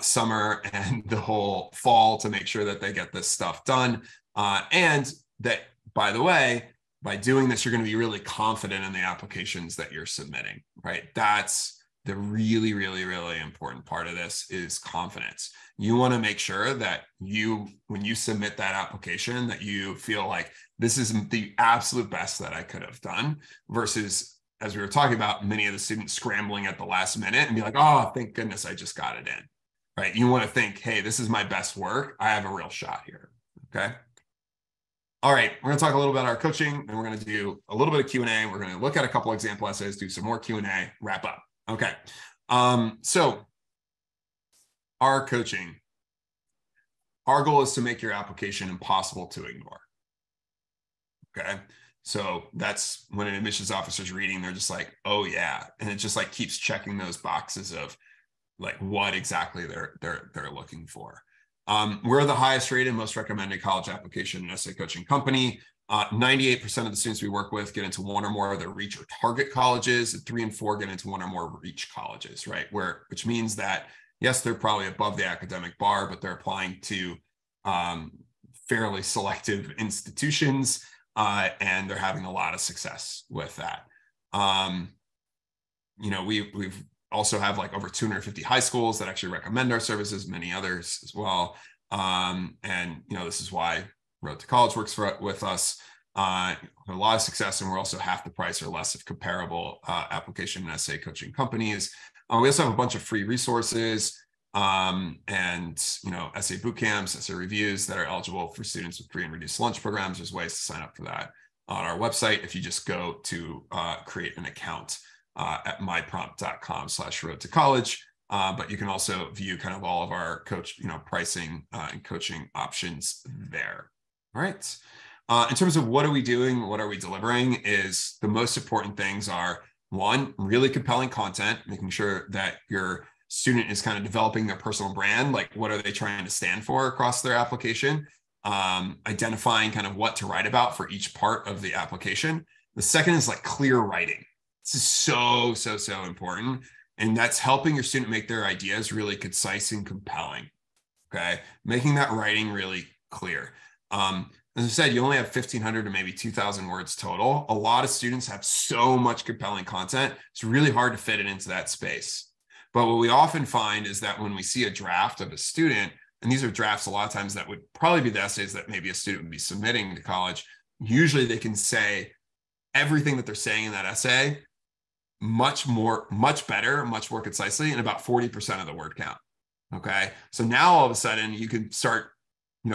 summer and the whole fall to make sure that they get this stuff done. And that, by the way, by doing this, you're going to be really confident in the applications that you're submitting, right? That's the really, really, really important part of this is confidence. You want to make sure that when you submit that application, that you feel like this is the absolute best that I could have done versus, as we were talking about, many of the students scrambling at the last minute and be like, oh, thank goodness I just got it in, right? You want to think, hey, this is my best work. I have a real shot here, okay? All right, we're going to talk a little about our coaching, and we're going to do a little bit of Q&A. We're going to look at a couple example essays, do some more Q&A, wrap up. Okay, so our coaching, our goal is to make your application impossible to ignore. Okay, so that's when an admissions officer's reading, they're just like, oh yeah, and it just like keeps checking those boxes of like what exactly they're looking for. We're the highest rated, most recommended college application and essay coaching company. 98% of the students we work with get into one or more of their reach or target colleges, and 3 and 4 get into one or more reach colleges, right? Which means that, yes, they're probably above the academic bar, but they're applying to fairly selective institutions, and they're having a lot of success with that. We've also have like over 250 high schools that actually recommend our services, many others as well. And this is why Road to College works with us. A lot of success, and we're also half the price or less of comparable application and essay coaching companies. We also have a bunch of free resources and essay boot camps, essay reviews that are eligible for students with free and reduced lunch programs. There's ways to sign up for that on our website if you just go to create an account at myprompt.com/road to college. But you can also view kind of all of our pricing and coaching options there. All right. In terms of what are we doing, what are we delivering, is the most important things are, one, really compelling content, making sure that your student is kind of developing their personal brand, like what are they trying to stand for across their application, identifying kind of what to write about for each part of the application. The second is like clear writing. This is so important. And that's helping your student make their ideas really concise and compelling. Okay. Making that writing really clear. As I said, you only have 1,500 to maybe 2,000 words total. A lot of students have so much compelling content. It's really hard to fit it into that space. But what we often find is that when we see a draft of a student, and these are drafts a lot of times that would probably be the essays that maybe a student would be submitting to college, usually they can say everything that they're saying in that essay much better, much more concisely, in about 40% of the word count. Okay. So now all of a sudden you can start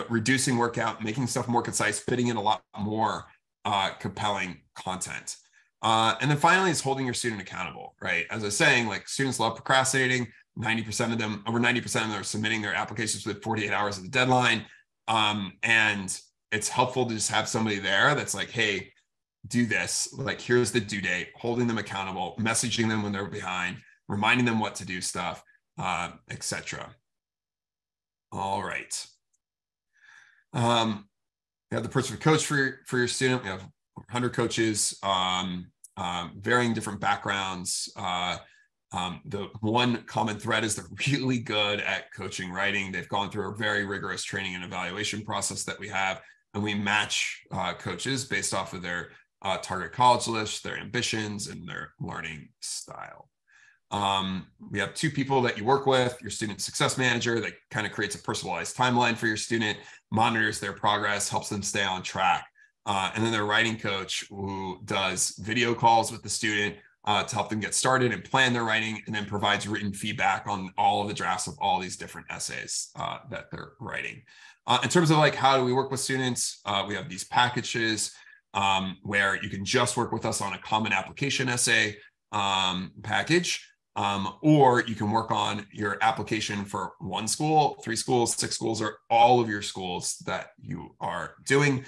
reducing word count, making stuff more concise, fitting in a lot more compelling content. And then finally, it's holding your student accountable, right? As I was saying, like students love procrastinating. Over 90% of them are submitting their applications with 48 hours of the deadline. And it's helpful to just have somebody there that's like, hey, do this. Like, here's the due date, holding them accountable, messaging them when they're behind, reminding them what to do stuff, etc. All right. We have the Pursuit Coach for your student. We have 100 coaches, varying different backgrounds. The one common thread is they're really good at coaching writing. They've gone through a very rigorous training and evaluation process that we have, and we match coaches based off of their target college list, their ambitions, and their learning style. We have 2 people that you work with, your student success manager that kind of creates a personalized timeline for your student, monitors their progress, helps them stay on track. And then their writing coach who does video calls with the student to help them get started and plan their writing, and then provides written feedback on all of the drafts of all these different essays that they're writing. In terms of like, how do we work with students? We have these packages where you can just work with us on a common application essay package. Or you can work on your application for 1 school, 3 schools, 6 schools, or all of your schools that you are doing.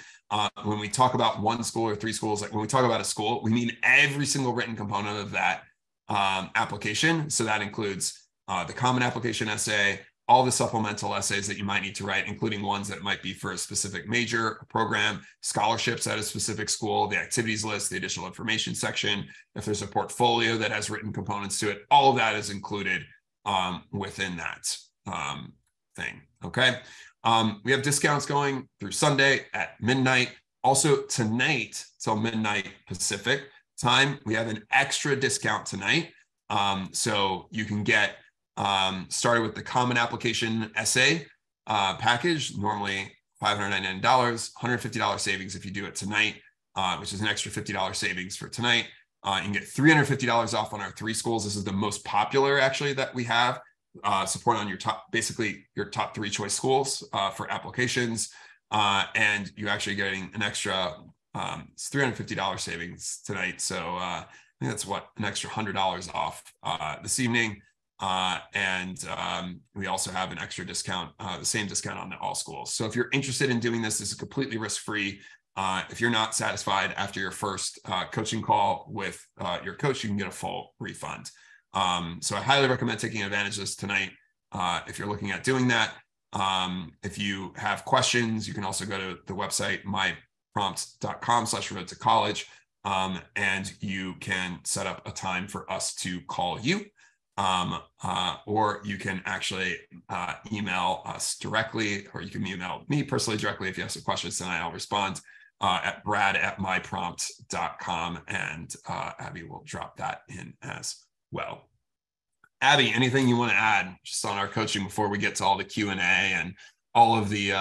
When we talk about 1 school or 3 schools, like when we talk about a school, we mean every single written component of that application. So that includes the common application essay, all the supplemental essays that you might need to write, including ones that might be for a specific major program, scholarships at a specific school, the activities list, the additional information section. If there's a portfolio that has written components to it, all of that is included within that thing. Okay. We have discounts going through Sunday at midnight. Also tonight till midnight Pacific time, we have an extra discount tonight. So you can get started with the common application essay package, normally $599, $150 savings if you do it tonight, which is an extra $50 savings for tonight. You can get $350 off on our 3 schools. This is the most popular actually that we have, support on your basically your top 3 choice schools for applications. And you're actually getting an extra it's $350 savings tonight. So I think that's an extra $100 off this evening. We also have an extra discount, the same discount on the all schools. So if you're interested in doing this, this is completely risk-free. If you're not satisfied after your first coaching call with your coach, you can get a full refund. So I highly recommend taking advantage of this tonight if you're looking at doing that. If you have questions, you can also go to the website, myprompt.com/road to college, and you can set up a time for us to call you. Or you can actually email us directly, or you can email me personally directly if you have some questions tonight. I'll respond at brad@myprompt.com, and Abby will drop that in as well. Abby, anything you want to add just on our coaching before we get to all the Q&A and all of the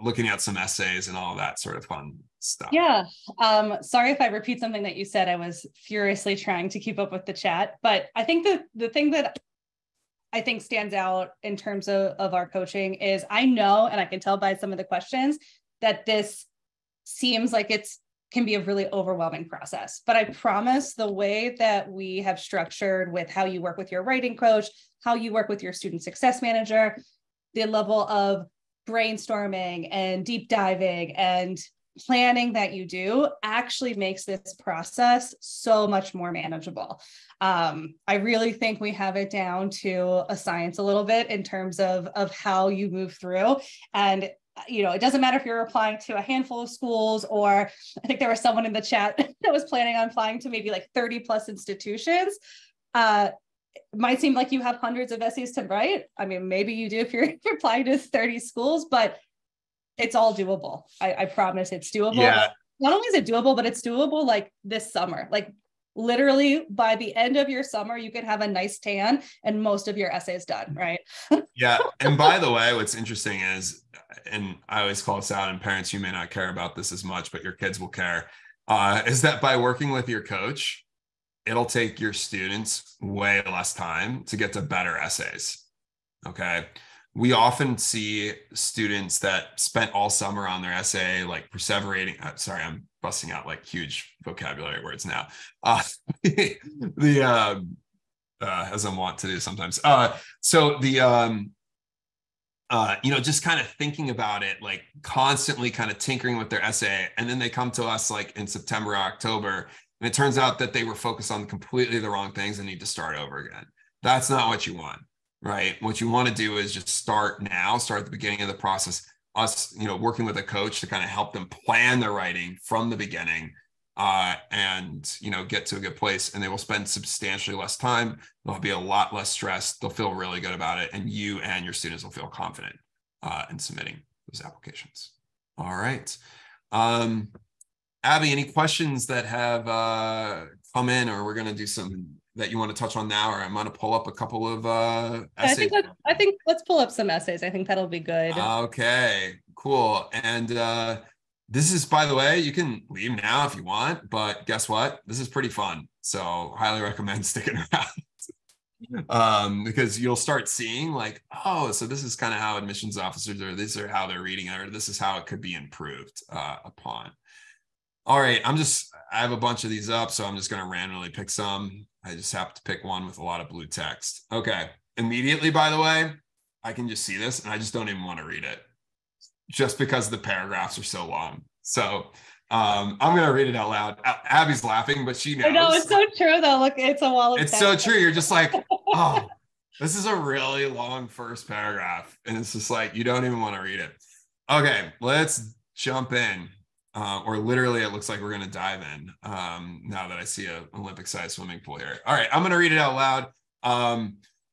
looking at some essays and all that sort of fun stuff. Yeah. Sorry if I repeat something that you said. I was furiously trying to keep up with the chat, but I think the thing that I think stands out in terms of our coaching is I know, and I can tell by some of the questions, that this seems like can be a really overwhelming process. But I promise the way that we have structured with how you work with your writing coach, how you work with your student success manager, the level of brainstorming and deep diving and planning that you do actually makes this process so much more manageable. I really think we have it down to a science a little bit in terms of how you move through. And it doesn't matter if you're applying to a handful of schools, or I think there was someone in the chat that was planning on applying to maybe like 30 plus institutions. It might seem like you have hundreds of essays to write. I mean, maybe you do if you're applying to 30 schools, but it's all doable. I promise it's doable. Yeah. Not only is it doable, but it's doable like this summer. Like literally by the end of your summer, you could have a nice tan and most of your essays done, right? Yeah. And by the way, what's interesting is, and I always call this out, and parents, you may not care about this as much, but your kids will care, is that by working with your coach, it'll take your students way less time to get to better essays. Okay. We often see students that spent all summer on their essay, like perseverating. Sorry, I'm busting out like huge vocabulary words now. As I'm wont to do sometimes. Just kind of thinking about it, like constantly kind of tinkering with their essay. And then they come to us like in September or October, and it turns out that they were focused on completely the wrong things and need to start over again. That's not what you want. Right. What you want to do is just start at the beginning of the process, working with a coach to kind of help them plan their writing from the beginning, and get to a good place. And they will spend substantially less time. They'll be a lot less stressed. They'll feel really good about it. And you and your students will feel confident in submitting those applications. All right. Abby, any questions that have come in, or we're going to do some that you want to touch on now, or I'm going to pull up a couple of essays. I think let's pull up some essays. I think that'll be good. Okay, cool. And this is, by the way, you can leave now if you want, but guess what? This is pretty fun. So highly recommend sticking around. Because you'll start seeing like, oh, so this is kind of how admissions officers, or these are how they're reading it, or this is how it could be improved upon. All right, I have a bunch of these up, so I'm just going to randomly pick some. I just have to pick one with a lot of blue text. Okay, immediately, by the way, I can just see this, and I just don't even want to read it, just because the paragraphs are so long. So I'm going to read it out loud. Abby's laughing, but she knows. I know, it's so true, though. Look, it's a wall of text. It's so true. You're just like, oh, this is a really long first paragraph, and it's just like, you don't even want to read it. Okay, let's jump in. Or literally, it looks like we're going to dive in now that I see an Olympic-sized swimming pool here. All right, I'm going to read it out loud.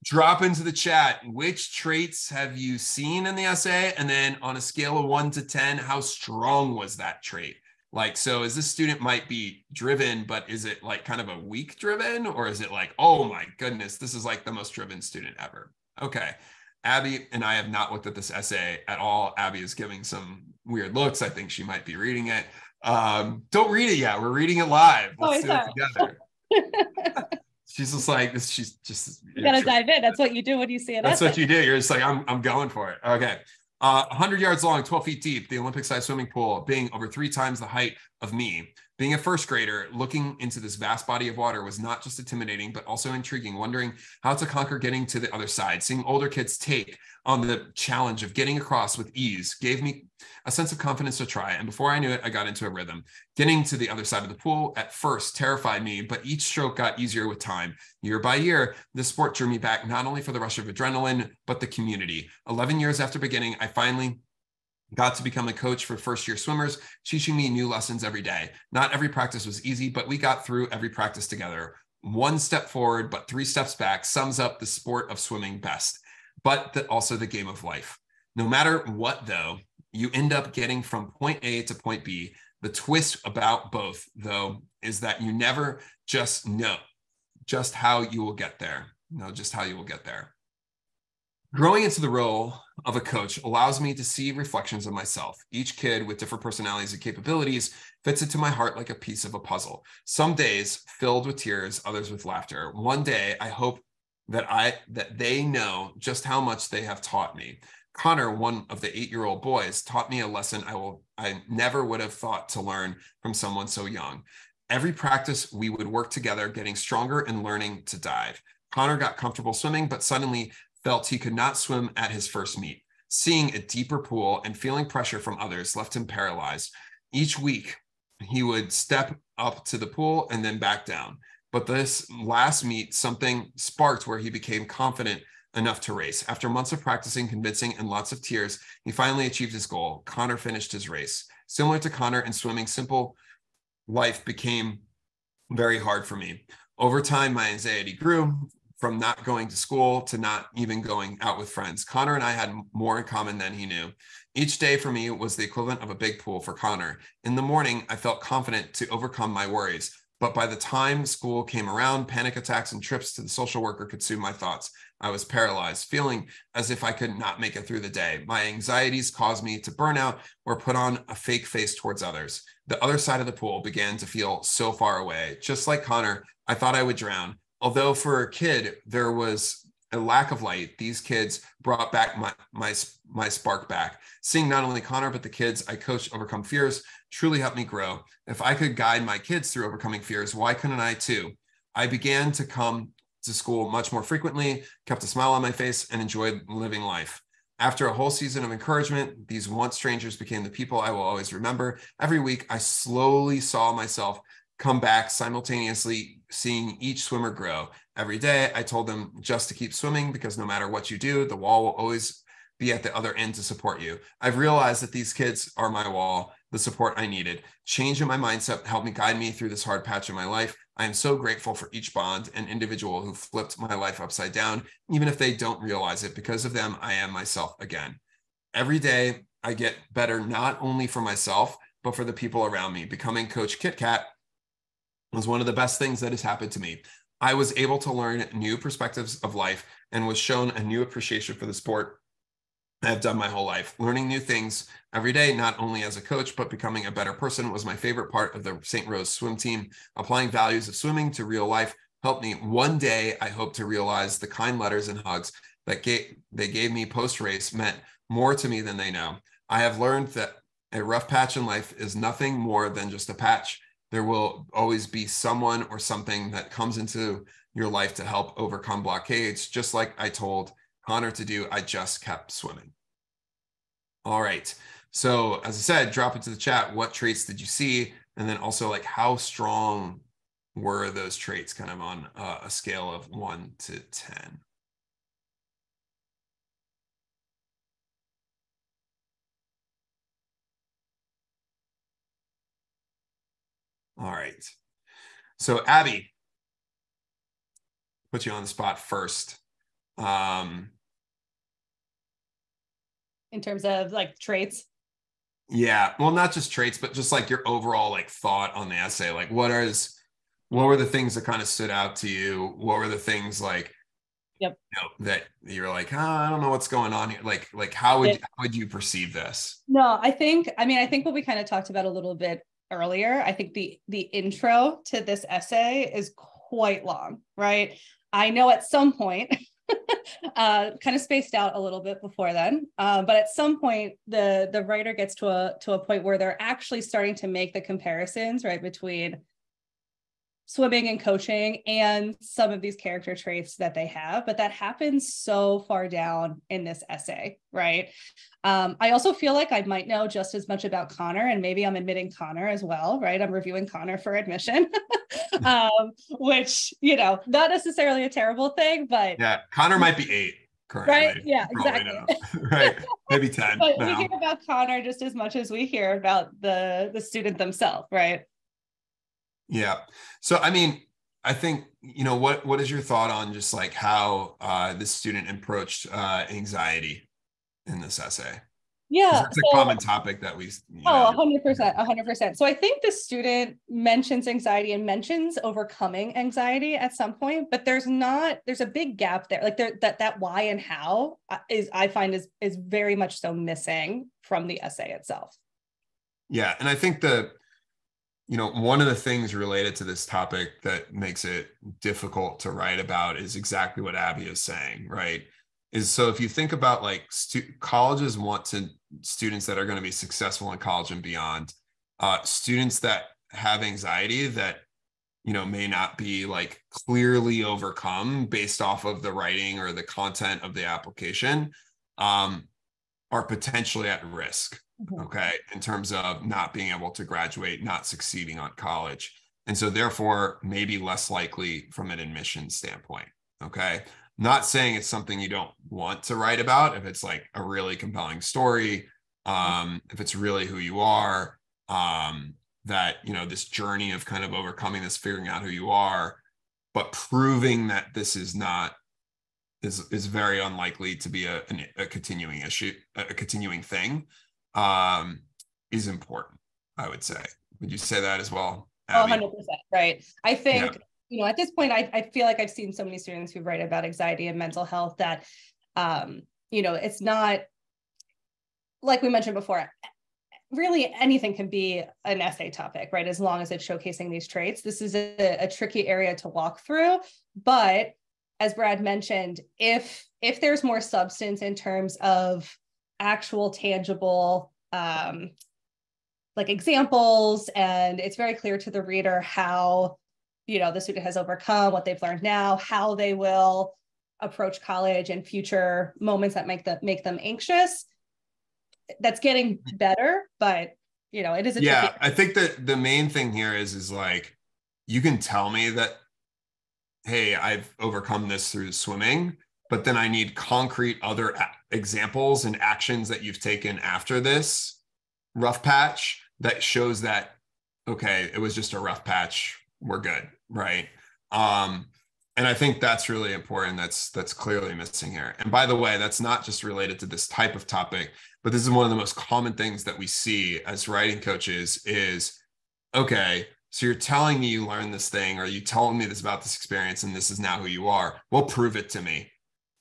Drop into the chat, which traits have you seen in the essay? And then on a scale of 1 to 10, how strong was that trait? Like, so is this student might be driven, but is it like kind of a weak driven? Or is it like, oh my goodness, this is like the most driven student ever? Okay. Abby and I have not looked at this essay at all. Abby is giving some weird looks. I think she might be reading it. Don't read it yet. We're reading it live. Let's do it together. She's just like this. She's just, you gotta dive in. That's what you do when you see it. That's what you do. You're just like, I'm going for it. Okay. 100 yards long, 12 feet deep, the Olympic-sized swimming pool being over 3 times the height of me. Being a first grader, looking into this vast body of water was not just intimidating, but also intriguing, wondering how to conquer getting to the other side. Seeing older kids take on the challenge of getting across with ease gave me a sense of confidence to try. And before I knew it, I got into a rhythm. Getting to the other side of the pool at first terrified me, but each stroke got easier with time. Year by year, the sport drew me back, not only for the rush of adrenaline, but the community. 11 years after beginning, I finally got to become a coach for first-year swimmers, teaching me new lessons every day. Not every practice was easy, but we got through every practice together. 1 step forward, but 3 steps back sums up the sport of swimming best, but also the game of life. No matter what, though, you end up getting from point A to point B. The twist about both, though, is that you never just know just how you will get there. Know just how you will get there. Growing into the role of a coach allows me to see reflections of myself. Each kid with different personalities and capabilities fits into my heart like a piece of a puzzle. Some days filled with tears, others with laughter. One day, I hope that they know just how much they have taught me. Connor, one of the 8-year-old boys, taught me a lesson I never would have thought to learn from someone so young. Every practice, we would work together, getting stronger and learning to dive. Connor got comfortable swimming, but suddenly felt he could not swim at his first meet. Seeing a deeper pool and feeling pressure from others left him paralyzed. Each week, he would step up to the pool and then back down. But this last meet, something sparked where he became confident enough to race. After months of practicing, convincing, and lots of tears, he finally achieved his goal. Connor finished his race. Similar to Connor in swimming, simple life became very hard for me. Over time, my anxiety grew, from not going to school to not even going out with friends. Connor and I had more in common than he knew. Each day for me was the equivalent of a big pool for Connor. In the morning, I felt confident to overcome my worries. But by the time school came around, panic attacks and trips to the social worker consumed my thoughts. I was paralyzed, feeling as if I could not make it through the day. My anxieties caused me to burn out or put on a fake face towards others. The other side of the pool began to feel so far away. Just like Connor, I thought I would drown. Although for a kid, there was a lack of light, these kids brought back my spark back. Seeing not only Connor, but the kids I coached overcome fears truly helped me grow. If I could guide my kids through overcoming fears, why couldn't I too? I began to come to school much more frequently, kept a smile on my face, and enjoyed living life. After a whole season of encouragement, these once strangers became the people I will always remember. Every week, I slowly saw myself come back, simultaneously seeing each swimmer grow. Every day, I told them just to keep swimming because no matter what you do, the wall will always be at the other end to support you. I've realized that these kids are my wall, the support I needed. Change in my mindset helped me guide me through this hard patch of my life. I am so grateful for each bond and individual who flipped my life upside down, even if they don't realize it. Because of them, I am myself again. Every day, I get better, not only for myself, but for the people around me. Becoming Coach Kit Kat was one of the best things that has happened to me. I was able to learn new perspectives of life and was shown a new appreciation for the sport I've done my whole life. Learning new things every day, not only as a coach, but becoming a better person was my favorite part of the St. Rose swim team. Applying values of swimming to real life helped me. One day, I hope to realize the kind letters and hugs that they gave me post-race meant more to me than they know. I have learned that a rough patch in life is nothing more than just a patch. There will always be someone or something that comes into your life to help overcome blockades. Just like I told Connor to do, I just kept swimming. All right. So as I said, drop into the chat. What traits did you see? And then also like how strong were those traits kind of on a scale of 1 to 10? All right. So Abby, put you on the spot first. In terms of like traits. Yeah, well, not just traits, but just like your overall like thought on the essay. Like what were the things that kind of stood out to you? What were the things like, Yep. That you're like, I don't know what's going on here. Like how would you perceive this? No, I think what we kind of talked about a little bit earlier, I think the intro to this essay is quite long, right? I know at some point, kind of spaced out a little bit before then, but at some point the writer gets to a point where they're actually starting to make the comparisons, right, between swimming and coaching and some of these character traits that they have, but that happens so far down in this essay, right? I also feel like I might know just as much about Connor, and maybe I'm admitting Connor as well, right? I'm reviewing Connor for admission, which, not necessarily a terrible thing, but yeah, Connor might be 8 currently. Right? Yeah, exactly. Right, maybe 10. But we hear about Connor just as much as we hear about the student themselves, right? Yeah. So, I mean, I think, what is your thought on just like how this student approached anxiety in this essay? Yeah. That's a So common topic that we, oh, 100%, 100%. So I think the student mentions anxiety and mentions overcoming anxiety at some point, but there's a big gap there. Like that why and how I find is very much so missing from the essay itself. Yeah. And I think one of the things related to this topic that makes it difficult to write about is exactly what Abby is saying, right? So if you think about like colleges want students that are going to be successful in college and beyond, students that have anxiety that, may not be like clearly overcome based off of the writing or the content of the application, are potentially at risk. Okay, in terms of not being able to graduate, not succeeding on college. And so therefore, maybe less likely from an admissions standpoint. Okay. Not saying it's something you don't want to write about if it's like a really compelling story, if it's really who you are, that, this journey of kind of overcoming this, figuring out who you are, but proving that this is not is very unlikely to be a continuing issue, a continuing thing, is important, I would say. Would you say that as well, Abby? 100%, right. I think, at this point, I feel like I've seen so many students who write about anxiety and mental health that, it's not, like we mentioned before, really anything can be an essay topic, right? As long as it's showcasing these traits. This is a tricky area to walk through, but as Brad mentioned, if there's more substance in terms of actual tangible like examples, and it's very clear to the reader how the student has overcome, what they've learned now, how they will approach college and future moments that make them anxious, that's getting better, but it is a tricky. I think that the main thing here is like, you can tell me that, hey, I've overcome this through swimming, but then I need concrete other examples and actions that you've taken after this rough patch that shows that, okay, it was just a rough patch, we're good, right? And I think that's really important. That's clearly missing here. And by the way, that's not just related to this type of topic, but this is one of the most common things that we see as writing coaches is, okay, so you're telling me you learned this thing, or you telling me this about this experience, and this is now who you are. Well, prove it to me.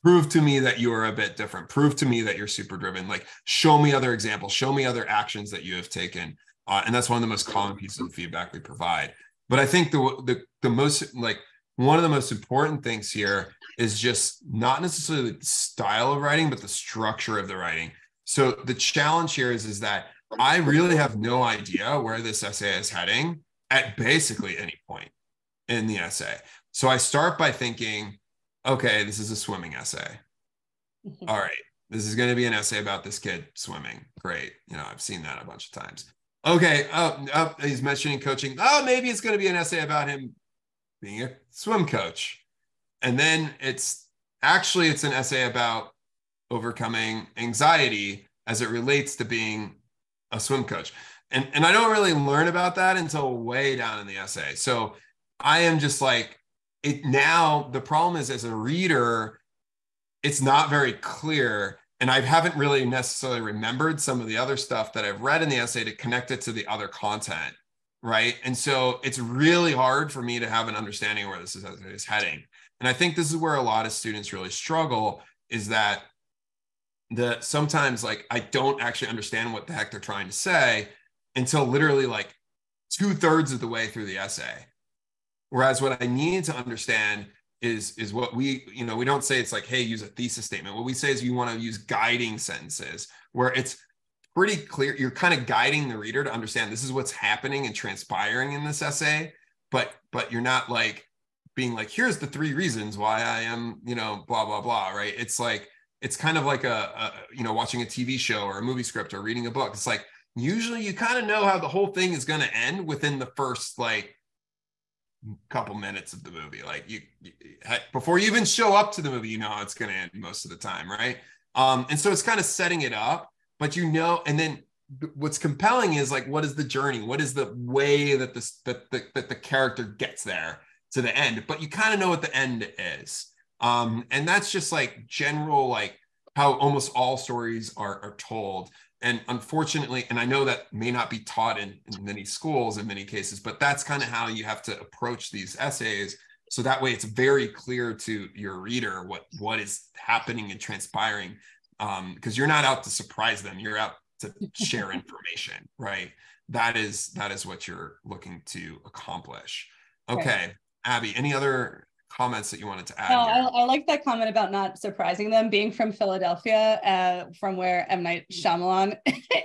Prove to me that you are a bit different. Prove to me that you're super driven. Like, show me other examples. Show me other actions that you have taken. And that's one of the most common pieces of feedback we provide. But I think the most, like, one of the most important things here is just not necessarily the style of writing, but the structure of the writing. So the challenge here is that I really have no idea where this essay is heading at basically any point in the essay. So I start by thinking, okay, this is a swimming essay. All right, this is going to be an essay about this kid swimming. Great. I've seen that a bunch of times. Okay. Oh, he's mentioning coaching. Oh, maybe it's going to be an essay about him being a swim coach. And then it's an essay about overcoming anxiety as it relates to being a swim coach. And I don't really learn about that until way down in the essay. So I am just like, now the problem is, as a reader, it's not very clear. And I haven't really necessarily remembered some of the other stuff that I've read in the essay to connect it to the other content, right? And so it's really hard for me to have an understanding of where this is heading. And I think this is where a lot of students really struggle, is that sometimes, like, I don't actually understand what the heck they're trying to say until literally like 2/3 of the way through the essay. Whereas what I need to understand is what we don't say it's like, hey, use a thesis statement. What we say is you want to use guiding sentences where it's pretty clear. You're kind of guiding the reader to understand this is what's happening and transpiring in this essay, but you're not like being like, here's the 3 reasons why I am, blah, blah, blah, right? It's like, it's kind of like a watching a TV show or a movie script or reading a book. It's like, usually you kind of know how the whole thing is going to end within the first like couple minutes of the movie. Like you before you even show up to the movie, how it's going to end most of the time, right? And so it's kind of setting it up, but and then what's compelling is like, what is the journey? What is the way that the character gets there to the end? But you kind of know what the end is. And that's just like general, like how almost all stories are told. and unfortunately, and I know that may not be taught in many schools in many cases, but that's kind of how you have to approach these essays. So that way it's very clear to your reader what is happening and transpiring. Because you're not out to surprise them, you're out to share information, right? That is what you're looking to accomplish. Okay, right. Abby, any other comments that you wanted to add? No, I like that comment about not surprising them. Being from Philadelphia, from where M. Night Shyamalan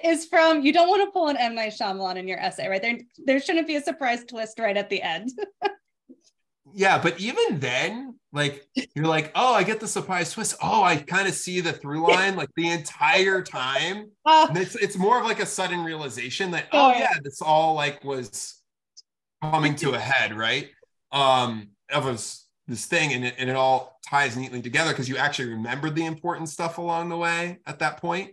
is from, you don't want to pull an M. Night Shyamalan in your essay, right? There shouldn't be a surprise twist right at the end. Yeah, but even then, like, you're like, oh, I get the surprise twist. Oh, I kind of see the through line like the entire time. And it's more of like a sudden realization that, oh yeah, this all like was coming to a head, right? Of this thing, and it all ties neatly together because you actually remembered the important stuff along the way at that point.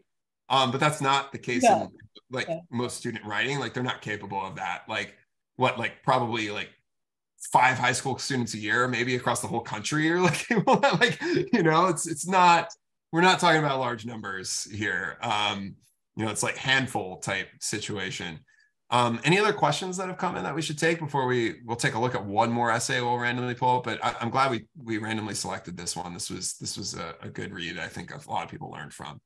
But that's not the case in like most student writing. Like, they're not capable of that. Like, probably like 5 high school students a year, maybe across the whole country, or like, it's not, we're not talking about large numbers here. It's like handful type situation. Any other questions that have come in that we should take before we'll take a look at one more essay we'll randomly pull up? But I'm glad we randomly selected this one. This was a good read. I think a lot of people learned from.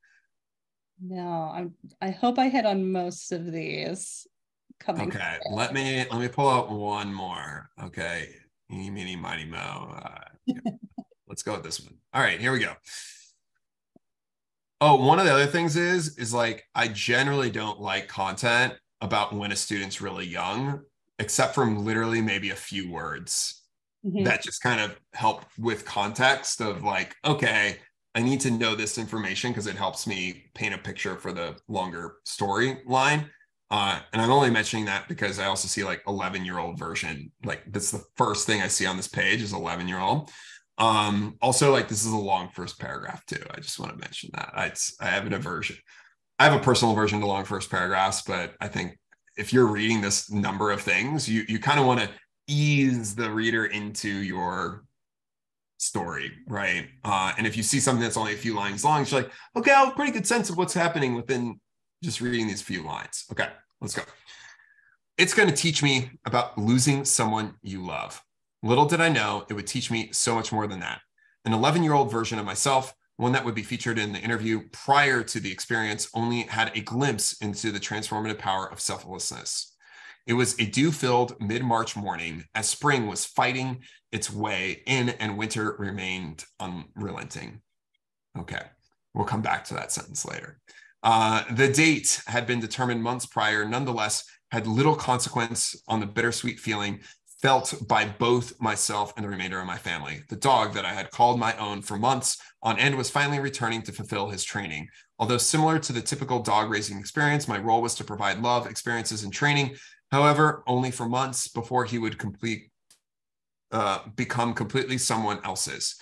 No, I hope I hit on most of these. Okay, let me pull out one more. Okay, eeny, meeny, miny, mo. Let's go with this one. All right, here we go. Oh, one of the other things is like, I generally don't like content about when a student's really young, except for literally maybe a few words that just kind of help with context of like, okay, I need to know this information because it helps me paint a picture for the longer storyline. And I'm only mentioning that because I also see like 11-year-old version. Like, that's the first thing I see on this page is 11-year-old. Also, like, this is a long first paragraph too. I just want to mention that. I have an aversion. I have a personal aversion to long first paragraphs, but I think if you're reading this number of things, you kind of want to ease the reader into your story, right? And if you see something that's only a few lines long, you're like, okay, I have a pretty good sense of what's happening within just reading these few lines. Okay, let's go. It's going to teach me about losing someone you love. Little did I know it would teach me so much more than that. An 11-year-old version of myself, one that would be featured in the interview prior to the experience, only had a glimpse into the transformative power of selflessness. It was a dew-filled mid-March morning as spring was fighting its way in and winter remained unrelenting. Okay, we'll come back to that sentence later. The date had been determined months prior, nonetheless, had little consequence on the bittersweet feeling felt by both myself and the remainder of my family. The dog that I had called my own for months on end was finally returning to fulfill his training. Although similar to the typical dog raising experience, my role was to provide love, experiences, and training. However, only for months before he would become completely someone else's.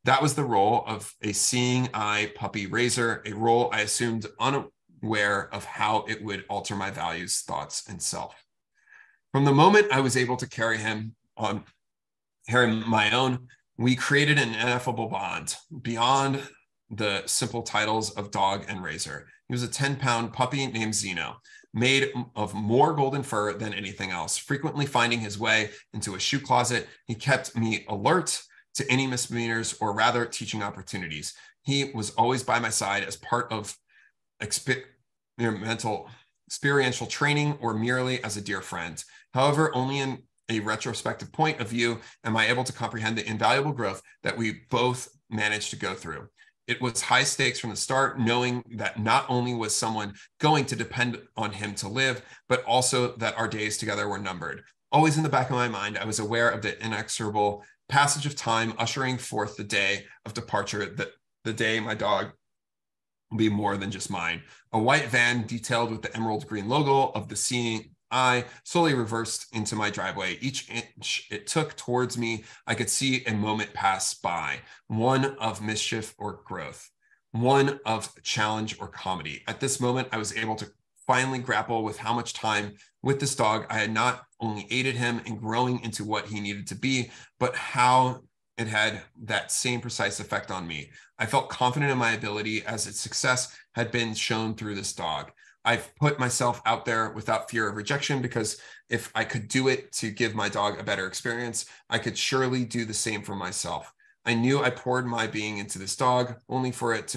That was the role of a seeing eye puppy raiser, a role I assumed unaware of how it would alter my values, thoughts, and self. From the moment I was able to carry him on my own, we created an ineffable bond beyond the simple titles of dog and raiser. He was a 10-pound puppy named Zeno, made of more golden fur than anything else. Frequently finding his way into a shoe closet, he kept me alert to any misdemeanors, or rather teaching opportunities. He was always by my side as part of experiential training or merely as a dear friend. However, only in a retrospective point of view am I able to comprehend the invaluable growth that we both managed to go through. It was high stakes from the start, knowing that not only was someone going to depend on him to live, but also that our days together were numbered. Always in the back of my mind, I was aware of the inexorable passage of time ushering forth the day of departure, that the day my dog will be more than just mine. A white van detailed with the emerald green logo of the Seeing Eye slowly reversed into my driveway. Each inch it took towards me, I could see a moment pass by, one of mischief or growth, one of challenge or comedy. At this moment, I was able to finally grapple with how much time with this dog I had not only aided him in growing into what he needed to be, but how it had that same precise effect on me. I felt confident in my ability as its success had been shown through this dog. I've put myself out there without fear of rejection, because if I could do it to give my dog a better experience, I could surely do the same for myself. I knew I poured my being into this dog only for it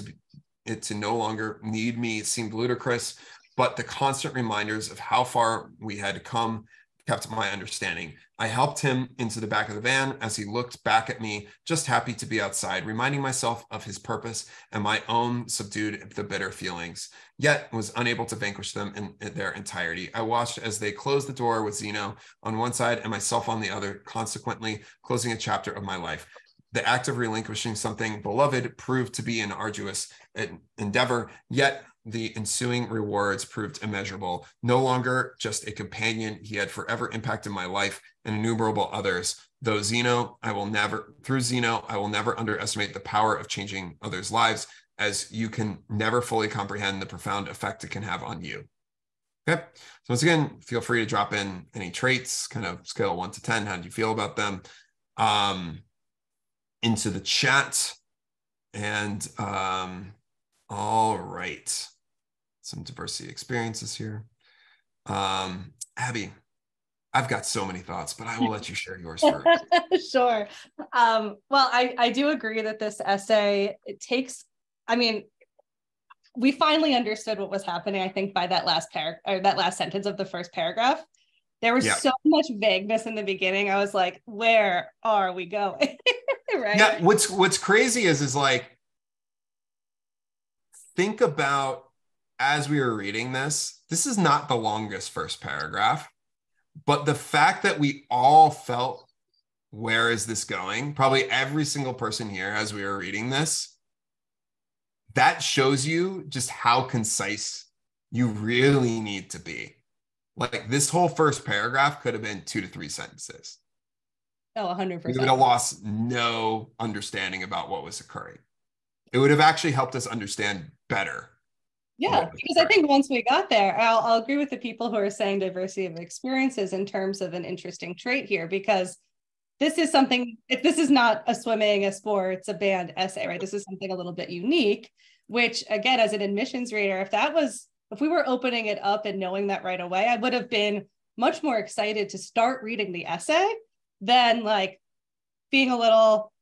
to no longer need me. It seemed ludicrous, but the constant reminders of how far we had come kept my understanding. I helped him into the back of the van as he looked back at me, just happy to be outside, reminding myself of his purpose, and my own subdued the bitter feelings, yet was unable to vanquish them in their entirety. I watched as they closed the door with Zeno on one side and myself on the other, consequently closing a chapter of my life. The act of relinquishing something beloved proved to be an arduous endeavor, yet the ensuing rewards proved immeasurable. No longer just a companion, he had forever impacted my life and innumerable others. Through Zeno, I will never underestimate the power of changing others' lives, as you can never fully comprehend the profound effect it can have on you. Okay. So once again, feel free to drop in any traits, kind of scale 1 to 10. How do you feel about them? Into the chat. And all right. Some diversity experiences here. Abby, I've got so many thoughts, but I will let you share yours first. Sure. Well, I do agree that this essay, we finally understood what was happening, I think, by that last sentence of the first paragraph. There was so much vagueness in the beginning. I was like, where are we going? Right? Yeah, what's crazy is like, think about, as we were reading this is not the longest first paragraph, but the fact that we all felt, where is this going? Probably every single person here as we were reading this, that shows you just how concise you really need to be. Like, this whole first paragraph could have been 2 to 3 sentences. Oh, 100%. We would have lost no understanding about what was occurring. It would have actually helped us understand better. Yeah, because I think once we got there, I'll agree with the people who are saying diversity of experiences in terms of an interesting trait here, because this is something, if this is not a swimming, a sports, a band essay, right? This is something a little bit unique, which again, as an admissions reader, if we were opening it up and knowing that right away, I would have been much more excited to start reading the essay than like being a little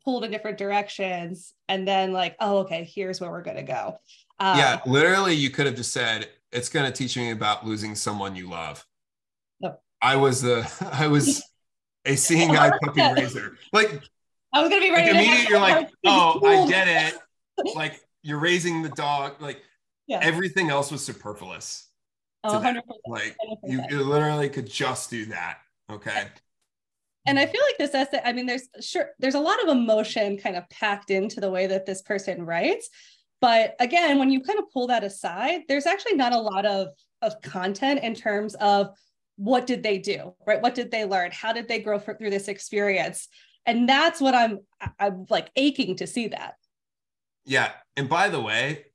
pulled in different directions and then like, oh, okay, here's where we're going to go. Yeah, literally, you could have just said, it's going to teach me about losing someone you love. Yep. I was a seeing eye puppy raiser. Like, I was going to be ready. Like, immediately you're like, oh, I get it. Like, you're raising the dog. Like, everything else was superfluous. Oh, 100%. Like, 100%. You literally could just do that. Okay. And I feel like this essay, I mean, there's a lot of emotion kind of packed into the way that this person writes. But again, when you kind of pull that aside, there's actually not a lot of content in terms of what did they do, right? What did they learn? How did they grow through this experience? And that's what I'm like aching to see that. Yeah. And by the way,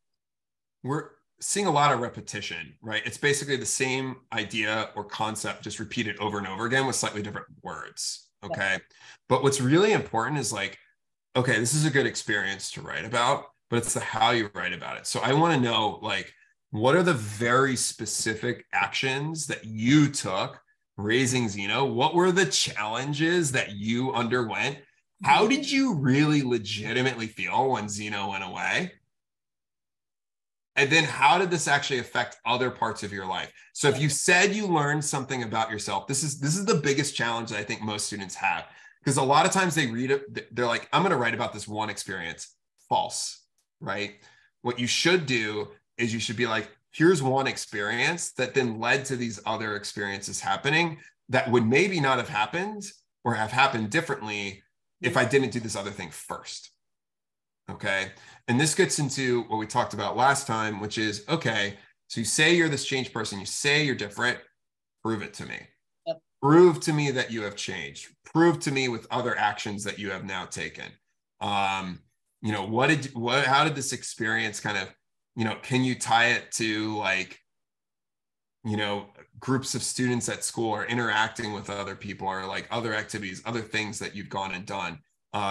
we're seeing a lot of repetition, right? It's basically the same idea or concept, just repeated over and over again with slightly different words. Okay. Yeah. But what's really important is like, okay, this is a good experience to write about, but it's the how you write about it. So I want to know, like, what are the very specific actions that you took raising Zeno? What were the challenges that you underwent? How did you really legitimately feel when Zeno went away? And then how did this actually affect other parts of your life? So if you said you learned something about yourself, this is the biggest challenge that I think most students have, because a lot of times they read it, they're like, I'm going to write about this one experience. False. Right? What you should do is you should be like, here's one experience that then led to these other experiences happening that would maybe not have happened or have happened differently if I didn't do this other thing first. Okay. And this gets into what we talked about last time, which is, okay, so you say you're this changed person, you say you're different, prove it to me. Yep. Prove to me that you have changed. Prove to me with other actions that you have now taken. You know, how did this experience kind of, you know, can you tie it to like, you know, groups of students at school or interacting with other people or like other activities, other things that you've gone and done?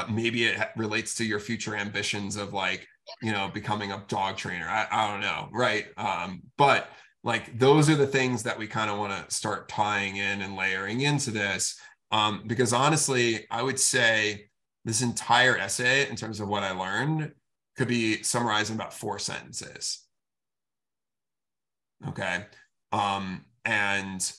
Maybe it relates to your future ambitions of like, you know, becoming a dog trainer. I don't know, right? But like those are the things that we kind of want to start tying in and layering into this. Because honestly, I would say this entire essay, in terms of what I learned, could be summarized in about 4 sentences. Okay. And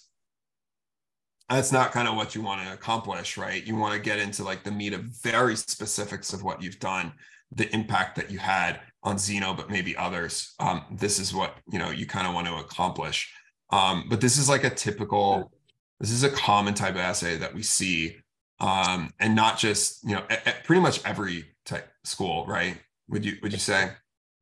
that's not kind of what you want to accomplish, right? You want to get into like the meat of very specifics of what you've done, the impact that you had on Xeno, but maybe others. This is what, you know, you kind of want to accomplish. But this is like this is a common type of essay that we see, and not just, you know, at pretty much every type school, right? Would you say?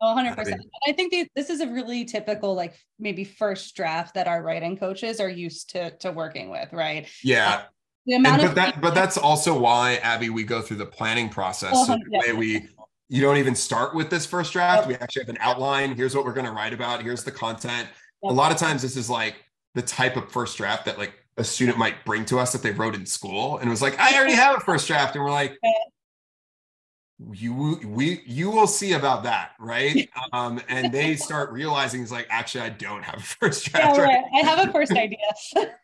Oh, 100%. I think this is a really typical, like maybe first draft that our writing coaches are used to working with, right? Yeah. The amount but that's also why, Abby, we go through the planning process. So the way you don't even start with this first draft. We actually have an outline. Here's what we're going to write about. Here's the content. A lot of times this is like the type of first draft that like a student might bring to us that they wrote in school. And it was like, I already have a first draft. And we're like, you will see about that, right? And they start realizing it's like, actually, I don't have a first draft. Yeah, right. I have a first idea.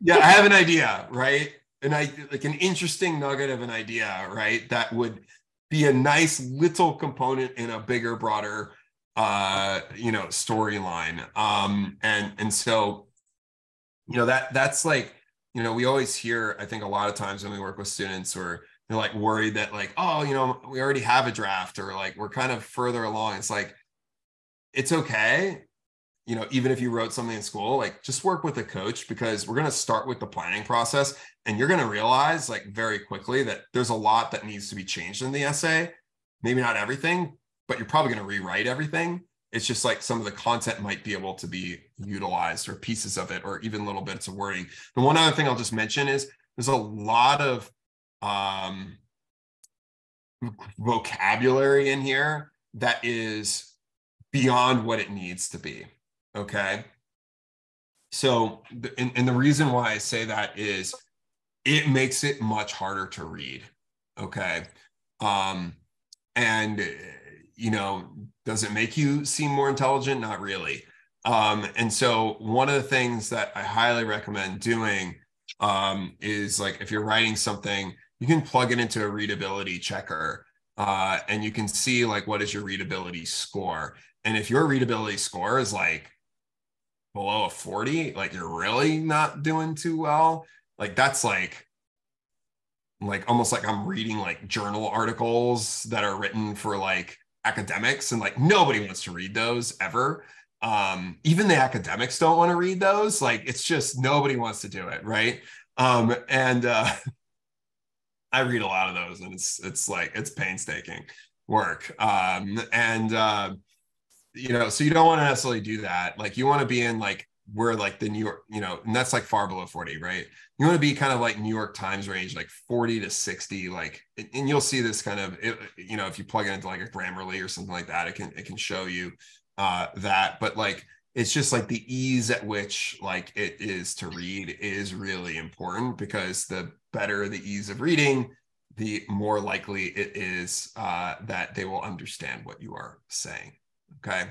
Yeah, I have an idea, right? And I like an interesting nugget of an idea, right? That would be a nice little component in a bigger, broader, you know, storyline. And so, you know, that's like, you know, we always hear, I think a lot of times when we work with students, or they're like worried that like, oh, you know, we already have a draft, or like we're kind of further along. It's like, it's okay. You know, even if you wrote something in school, like just work with a coach, because we're going to start with the planning process, and you're going to realize like very quickly that there's a lot that needs to be changed in the essay. Maybe not everything, but you're probably going to rewrite everything. It's just like some of the content might be able to be utilized, or pieces of it, or even little bits of wording. The one other thing I'll just mention is there's a lot of vocabulary in here that is beyond what it needs to be. Okay. So, and the reason why I say that is it makes it much harder to read. Okay. And, you know, does it make you seem more intelligent? Not really. And so one of the things that I highly recommend doing is like, if you're writing something, you can plug it into a readability checker, and you can see like, what is your readability score? And if your readability score is like below a 40, like you're really not doing too well. Like that's like almost like I'm reading like journal articles that are written for like academics, and like nobody wants to read those ever. Even the academics don't want to read those. Like it's just nobody wants to do it, right? And I read a lot of those, and it's like it's painstaking work. You know, so you don't want to necessarily do that. Like you want to be in like where like the New York, you know, and that's like far below 40, right? You want to be kind of like New York Times range, like 40 to 60, like, and you'll see this kind of, you know, if you plug it into like a Grammarly or something like that, it can show you that. But like, it's just like the ease at which like it is to read is really important, because the better the ease of reading, the more likely it is that they will understand what you are saying. Okay.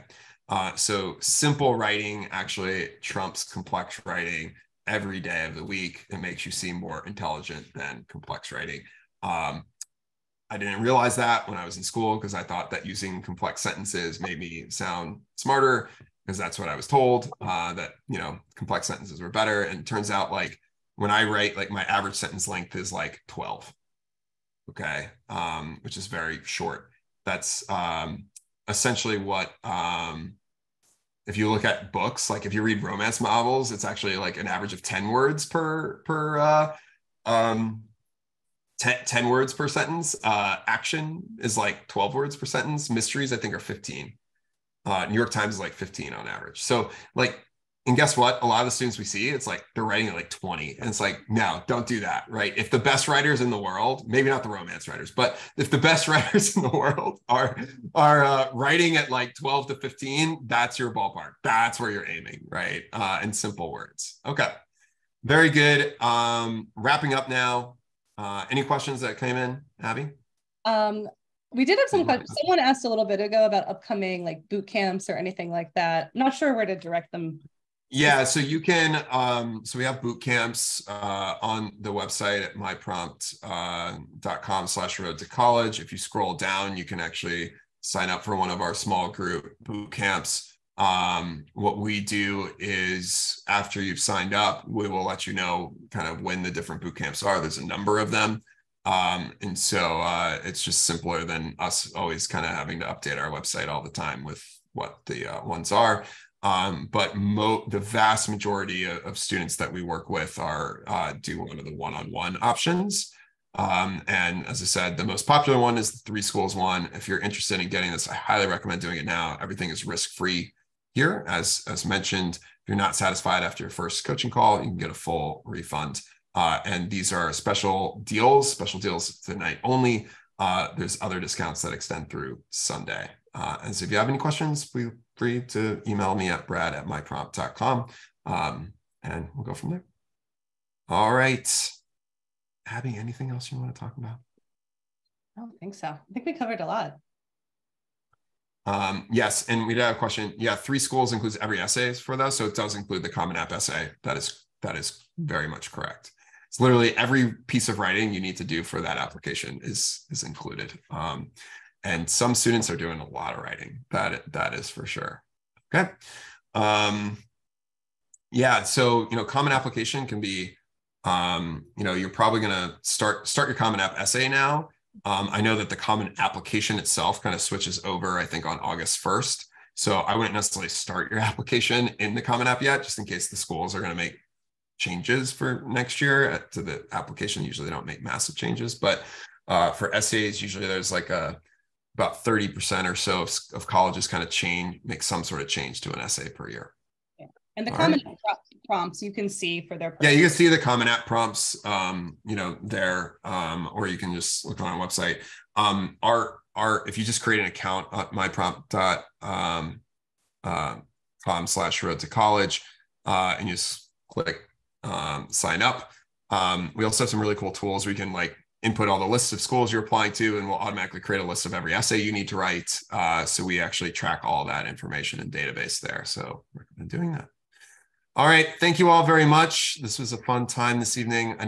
So simple writing actually trumps complex writing every day of the week. It makes you seem more intelligent than complex writing. I didn't realize that when I was in school, because I thought that using complex sentences made me sound smarter, because that's what I was told, that, you know, complex sentences were better. And it turns out like when I write, like my average sentence length is like 12. Okay. Which is very short. That's essentially what, if you look at books, like if you read romance novels, it's actually like an average of 10 words per 10 words per sentence. Action is like 12 words per sentence. Mysteries, I think, are 15. New York Times is like 15 on average. So like, and guess what? A lot of the students we see, it's like they're writing at like 20. And it's like, no, don't do that, right? If the best writers in the world, maybe not the romance writers, but if the best writers in the world are writing at like 12 to 15, that's your ballpark. That's where you're aiming, right? In simple words. Okay, very good. Wrapping up now. Any questions that came in, Abby? We did have some questions. Someone asked a little bit ago about upcoming like boot camps or anything like that. Not sure where to direct them. Yeah, so you can, so we have boot camps on the website at myprompt.com/road to college. If you scroll down, you can actually sign up for one of our small group boot camps. What we do is after you've signed up, we will let you know kind of when the different boot camps are. There's a number of them. And so it's just simpler than us always kind of having to update our website all the time with what the ones are. But the vast majority of students that we work with are do one of the one-on-one options. And as I said, the most popular one is the 3 schools one. If you're interested in getting this, I highly recommend doing it now. Everything is risk-free here. As mentioned, if you're not satisfied after your first coaching call, you can get a full refund. And these are special deals tonight only. There's other discounts that extend through Sunday. And so if you have any questions, feel free to email me at brad@myprompt.com, and we'll go from there. All right. Abby, anything else you want to talk about? I don't think so. I think we covered a lot. Yes, and we did have a question. Yeah, 3 schools includes every essay for those, so it does include the Common App essay. That is very much correct. It's literally every piece of writing you need to do for that application is included. And some students are doing a lot of writing. That is for sure. Okay. Yeah. So Common Application can be, you're probably gonna start your Common App essay now. I know that the Common Application itself kind of switches over, I think, on August 1st. So I wouldn't necessarily start your application in the Common App yet, just in case the schools are going to make changes for next year to the application. Usually they don't make massive changes, but for essays, usually there's like about 30% or so of colleges kind of make some sort of change to an essay per year. Yeah. And the Common App prompts you can see for their you can see the Common App prompts there, or you can just look on our website. If you just create an account at myprompt.com/road to college, and you just click sign up, we also have some really cool tools where you can like input all the lists of schools you're applying to, and we'll automatically create a list of every essay you need to write. So we actually track all that information in database there. So we're doing that. All right. Thank you all very much. This was a fun time this evening.